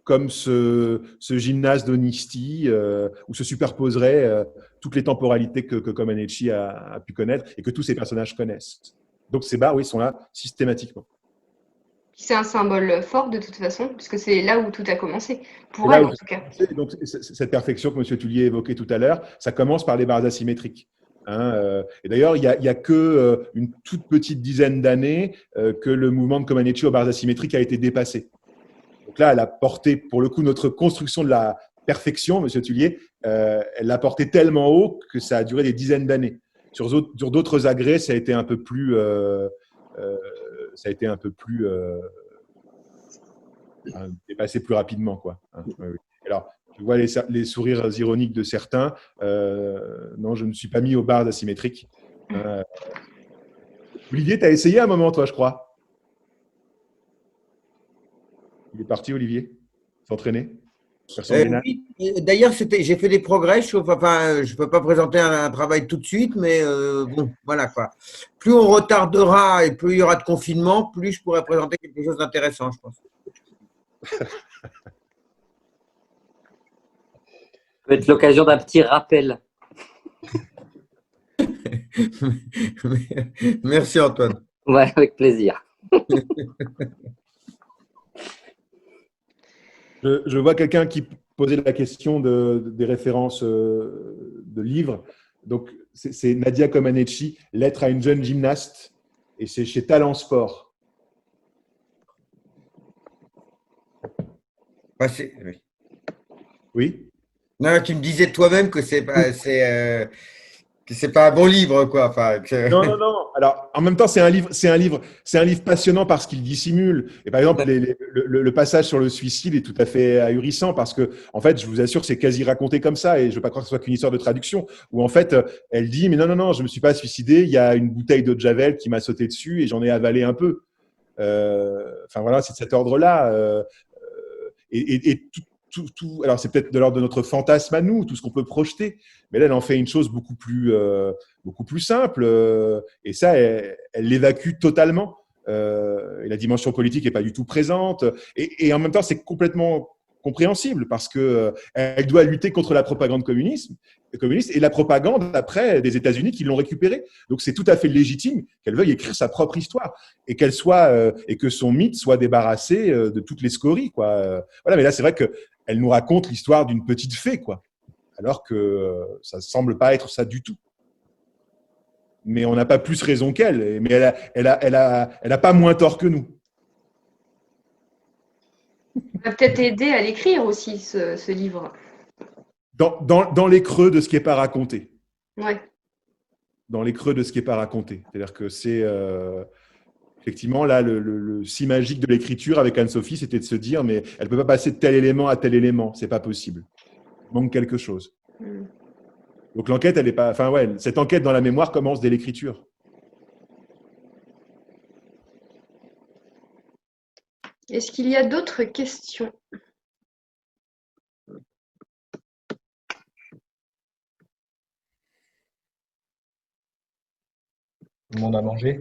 comme ce gymnase d'Onisti, où se superposeraient toutes les temporalités que Comaneci a pu connaître et que tous ces personnages connaissent. Donc ces bars, oui, sont là systématiquement. C'est un symbole fort de toute façon, puisque c'est là où tout a commencé, pour elle en tout cas. Donc, cette perfection que M. Tullier évoquait tout à l'heure, ça commence par les barres asymétriques. Et d'ailleurs, il n'y a que une toute petite dizaine d'années que le mouvement de Comaneci aux barres asymétriques a été dépassé. Donc là, elle a porté, pour le coup, notre construction de la perfection, M. Tullier, elle l'a porté tellement haut que ça a duré des dizaines d'années. Sur d'autres agrès, ça a été un peu plus dépassé plus rapidement, quoi. Oui. Alors, je vois les sourires ironiques de certains. Non, je ne me suis pas mis aux barres asymétriques. Olivier, tu as essayé un moment, toi, je crois. Il est parti, Olivier, s'entraîner. Oui, d'ailleurs, j'ai fait des progrès. Je ne peux pas présenter un travail tout de suite, mais bon, voilà quoi. Plus on retardera et plus il y aura de confinement, plus je pourrai présenter quelque chose d'intéressant, je pense. Ça peut être l'occasion d'un petit rappel. Merci Antoine. Ouais, avec plaisir. Je vois quelqu'un qui posait la question des références de livres. Donc, c'est Nadia Comaneci, Lettre à une jeune gymnaste, et c'est chez Talent Sport. Oui. Oui. Non, tu me disais toi-même que c'est pas un bon livre, quoi. Non. Alors, en même temps, c'est un livre passionnant parce qu'il dissimule. Et par exemple, le passage sur le suicide est tout à fait ahurissant parce que, en fait, je vous assure, c'est quasi raconté comme ça. Et je ne veux pas croire que ce soit qu'une histoire de traduction où, en fait, elle dit, mais non, je me suis pas suicidée. Il y a une bouteille d'eau de Javel qui m'a sauté dessus et j'en ai avalé un peu. Enfin voilà, c'est de cet ordre-là. Et tout, alors c'est peut-être de l'ordre de notre fantasme à nous, tout ce qu'on peut projeter, mais là elle en fait une chose beaucoup plus simple, et ça elle l'évacue totalement, et la dimension politique n'est pas du tout présente, et en même temps c'est complètement compréhensible parce que elle doit lutter contre la propagande communiste et la propagande après des États-Unis qui l'ont récupérée. Donc c'est tout à fait légitime qu'elle veuille écrire sa propre histoire et qu'elle soit et que son mythe soit débarrassé de toutes les scories, quoi. Voilà, mais là c'est vrai que elle nous raconte l'histoire d'une petite fée, quoi, alors que ça semble pas être ça du tout. Mais on n'a pas plus raison qu'elle. Mais elle a pas moins tort que nous. Ça va peut-être aider à l'écrire aussi, ce livre. Dans les creux de ce qui n'est pas raconté. Ouais. Dans les creux de ce qui n'est pas raconté. C'est-à-dire que c'est… effectivement, là, le si magique de l'écriture avec Anne-Sophie, c'était de se dire, mais elle ne peut pas passer de tel élément à tel élément. Ce n'est pas possible. Il manque quelque chose. Donc l'enquête, elle n'est pas… Enfin, ouais, cette enquête dans la mémoire commence dès l'écriture. Est-ce qu'il y a d'autres questions? Tout le monde a mangé?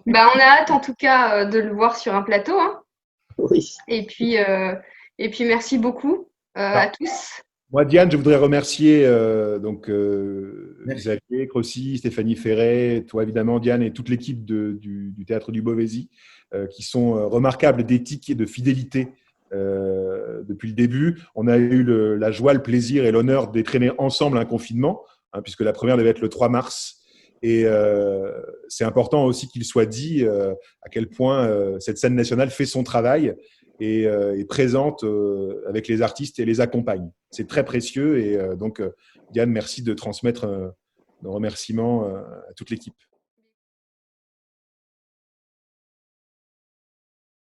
On a hâte en tout cas de le voir sur un plateau. Hein. Oui. Et puis merci beaucoup à tous. Moi, Diane, je voudrais remercier Xavier Crossi, Stéphanie Ferret, toi évidemment, Diane, et toute l'équipe du Théâtre du Beauvaisis, qui sont remarquables d'éthique et de fidélité depuis le début. On a eu la joie, le plaisir et l'honneur d'étraîner ensemble un confinement, puisque la première devait être le 3 mars. Et c'est important aussi qu'il soit dit à quel point cette scène nationale fait son travail et est présente avec les artistes et les accompagne. C'est très précieux et donc Diane, merci de transmettre nos remerciements à toute l'équipe.